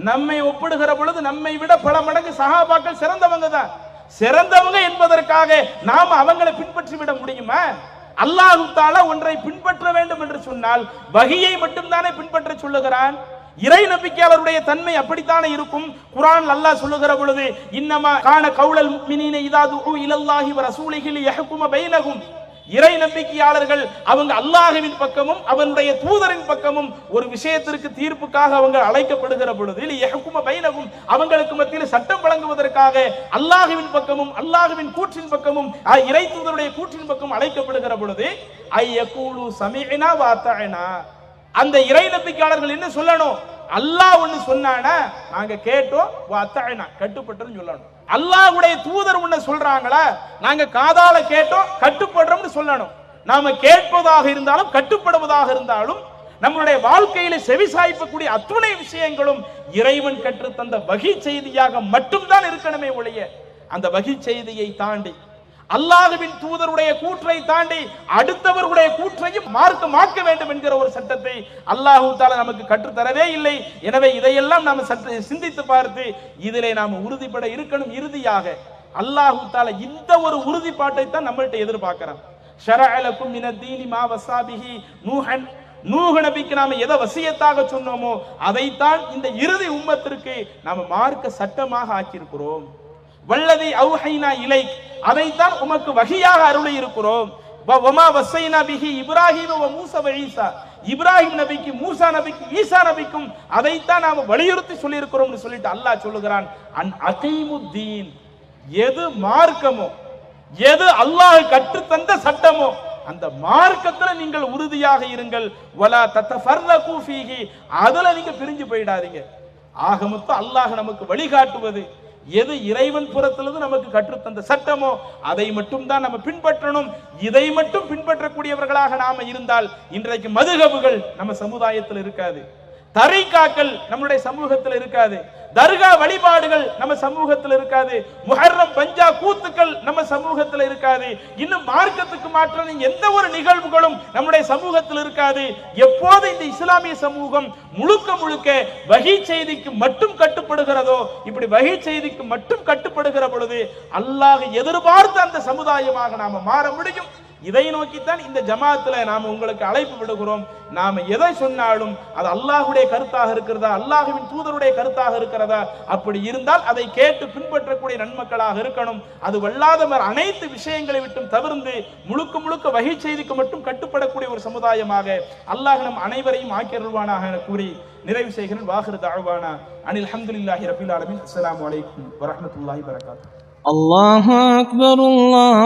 நம்மை ஒப்பிடுகிற பொழுது நம்மை விட பல மடங்கு சஹாபாக்கள் சிறந்தவங்க தான். சிறந்தவங்க என்பதற்காக நாம அவங்களை பின்பற்றி விட முடியுமா? அல்லாஹ் தஆலா ஒன்றை பின்பற்ற வேண்டும் என்று சொன்னால் வஹியை மட்டும் தானே பின்பற்ற சொல்லுகிறான். இறை நம்பிக்கையாளருடைய தன்மை அப்படித்தானே இருக்கும். குர்ஆன் அல்லாஹ் சொல்லுகிற பொழுது இன்னமா கான கௌலல் முஃமினீன இதா துஉ இலல்லாஹி வ ரசூலிஹி லியஹ்கும பைனஹும், இறை நம்பிக்கையாளர்கள் அவங்க அல்லாஹ்வின் பக்கமும் அவனுடைய தூதரின் பக்கமும் ஒரு விஷயத்திற்கு தீர்ப்புக்காக அவங்க அழைக்கப்படுகிற பொழுது லியஹ்கும பைனஹும், அவங்களுக்கு மத்தியில் சட்டம் வழங்குவதற்காக அல்லாஹ்வின் பக்கமும் அல்லாஹ்வின் கூற்றின் பக்கமும் இறை தூதருடைய கூற்றின் பக்கம் அழைக்கப்படுகிற பொழுது ஐயகூலு சமீஅனா வ அத்தஅனா, அந்த இறை நம்பிக்கையாளர்கள் என்ன சொல்லணும்? அல்லாஹ் ஒன்னு சொன்னானா நாங்க கேட்டோம், வ அத்தஅனா கட்டுப்பட்டோம்னு சொல்லணும். அல்லாஹ்வுடைய தூதர் ஒன்னு சொல்றாங்களா நாங்க காதால கேட்டோம் கட்டுப்படுறோம்னு சொல்லணும். நாம கேட்பதாக இருந்தாலும் கட்டுப்படுவதாக இருந்தாலும் நம்மளுடைய வாழ்க்கையில செவிசாய்க்கக்கூடிய அத்துணை விஷயங்களும் இறைவன் கற்று தந்த வஹி செய்தியாக மட்டும்தான் இருக்கணுமே ஒழிய அந்த வஹி செய்தியை தாண்டி அல்லாஹ்வின் தூதருடைய கூற்றை தாண்டி அடுத்தவருடைய கூற்றையும் மார்க்கமாக்க வேண்டும் என்கிற ஒரு சட்டத்தை அல்லாஹ் தஆலா நமக்கு கற்றுத்தரவே இல்லை. எனவே இதையெல்லாம் நாம் சற்று சிந்தித்து பார்த்து இதிலே நாம் உறுதிப்பட இருக்கணும். இறுதியாக அல்லாஹ் தஆலா இந்த ஒரு உறுதிப்பாட்டை தான் நம்மள்ட்ட எதிர்பார்க்கிறான். ஷரஅ லக்கும் மினத் தீனி மா வஸாபிஹி நூஹன், நூஹ் நபிக்கு நாம எதை வசியத்தாக சொன்னோமோ அதைத்தான் இந்த இறுதி உம்மத்திற்கு நாம மார்க்க சட்டமாக ஆக்கியிருக்கிறோம். வல்லதி அவுஹைனா இலைக், அதைத்தான் உமக்கு வஹியாக அருளி இருக்கிறோம். வமா வஸைனா பிஹி இப்ராஹீம் வ மூஸா வ ஈசா, இப்ராஹிம் நபிக்கு மூசா நபிக்கு ஈசா நபிக்கும் அதைத்தான் நாம வலியுறுத்தி சொல்லி இருக்கிறோம்னு சொல்லிட்டு அல்லாஹ் சொல்லுகிறான் அன் அகீமுத்தீன், எது மார்க்கமோ எது அல்லாஹ் கற்று தந்த சட்டமோ அந்த மார்க்கத்துல நீங்கள் உறுதியாக இருங்கள். வலா தத்தஃபர்ரகு ஃபீஹி, அதுல நீங்க பிரிஞ்சு போயிடாதீங்க. ஆக மொத்தம் அல்லாஹ் நமக்கு வழிகாட்டுவது எது இறைவன் புறத்திலிருந்து நமக்கு கற்றுத்தந்த சட்டமோ அதை மட்டும் தான் நம்ம பின்பற்றணும். இதை மட்டும் பின்பற்றக்கூடியவர்களாக நாம இருந்தால் இன்றைக்கு மதுஹபுகள் நம்ம சமுதாயத்தில் இருக்காது, தரீகாக்கள் நம்முடைய சமூகத்தில் இருக்காது, தர்கா வழிபாடுகள் நம்ம சமூகத்தில் இருக்காது, முஹர்ரம் பஞ்சா கூத்துக்கள் நம்ம சமூகத்தில் இருக்காது, இன்னும் மார்க்கத்துக்கு மாற்றான எந்த ஒரு நிகழ்வுகளும் நம்முடைய சமூகத்தில் இருக்காது. எப்போது இந்த இஸ்லாமிய சமூகம் முழுக்க முழுக்க வஹி செய்திக்கு மட்டும் கட்டுப்படுகிறதோ, இப்படி வஹி செய்திக்கு மட்டும் கட்டுப்படுகிற பொழுது அல்லாஹ் எதிர்பார்த்த அந்த சமுதாயமாக நாம மாற முடியும். இதை நோக்கித்தான் இந்த ஜமாத்துல நாம உங்களுக்கு அழைப்பு விடுகிறோம். நாம எதை சொன்னாலும் அது அல்லாஹ்வுடைய கருத்தாக இருக்கிறதா, அல்லாஹ்வின் தூதருடைய கருத்தாக இருக்கிறதா, அப்படி இருந்தால் அதை கேட்டு பின்பற்றக்கூடிய நன்மக்களாக இருக்கணும். அது வல்லாதவர் அனைத்து விஷயங்களை விட்டும் தவிர்த்து முழுக்க முழுக்க வஹி செய்திக்கு மட்டும் கட்டுப்படக்கூடிய ஒரு சமுதாயமாக அல்லாஹ் நம் அனைவரையும் ஆக்கியருள்வானாக என கூறி நிறைவு செய்கிறேன். வாஹிரு தஅவானா அனில் ஹம்துலில்லாஹி ரப்பில் ஆலமீன். அஸ்ஸலாமு அலைக்கும் வரஹ்மத்துல்லாஹி வபரகாத்துஹு. அல்லாஹு அக்பர். அல்லாஹ்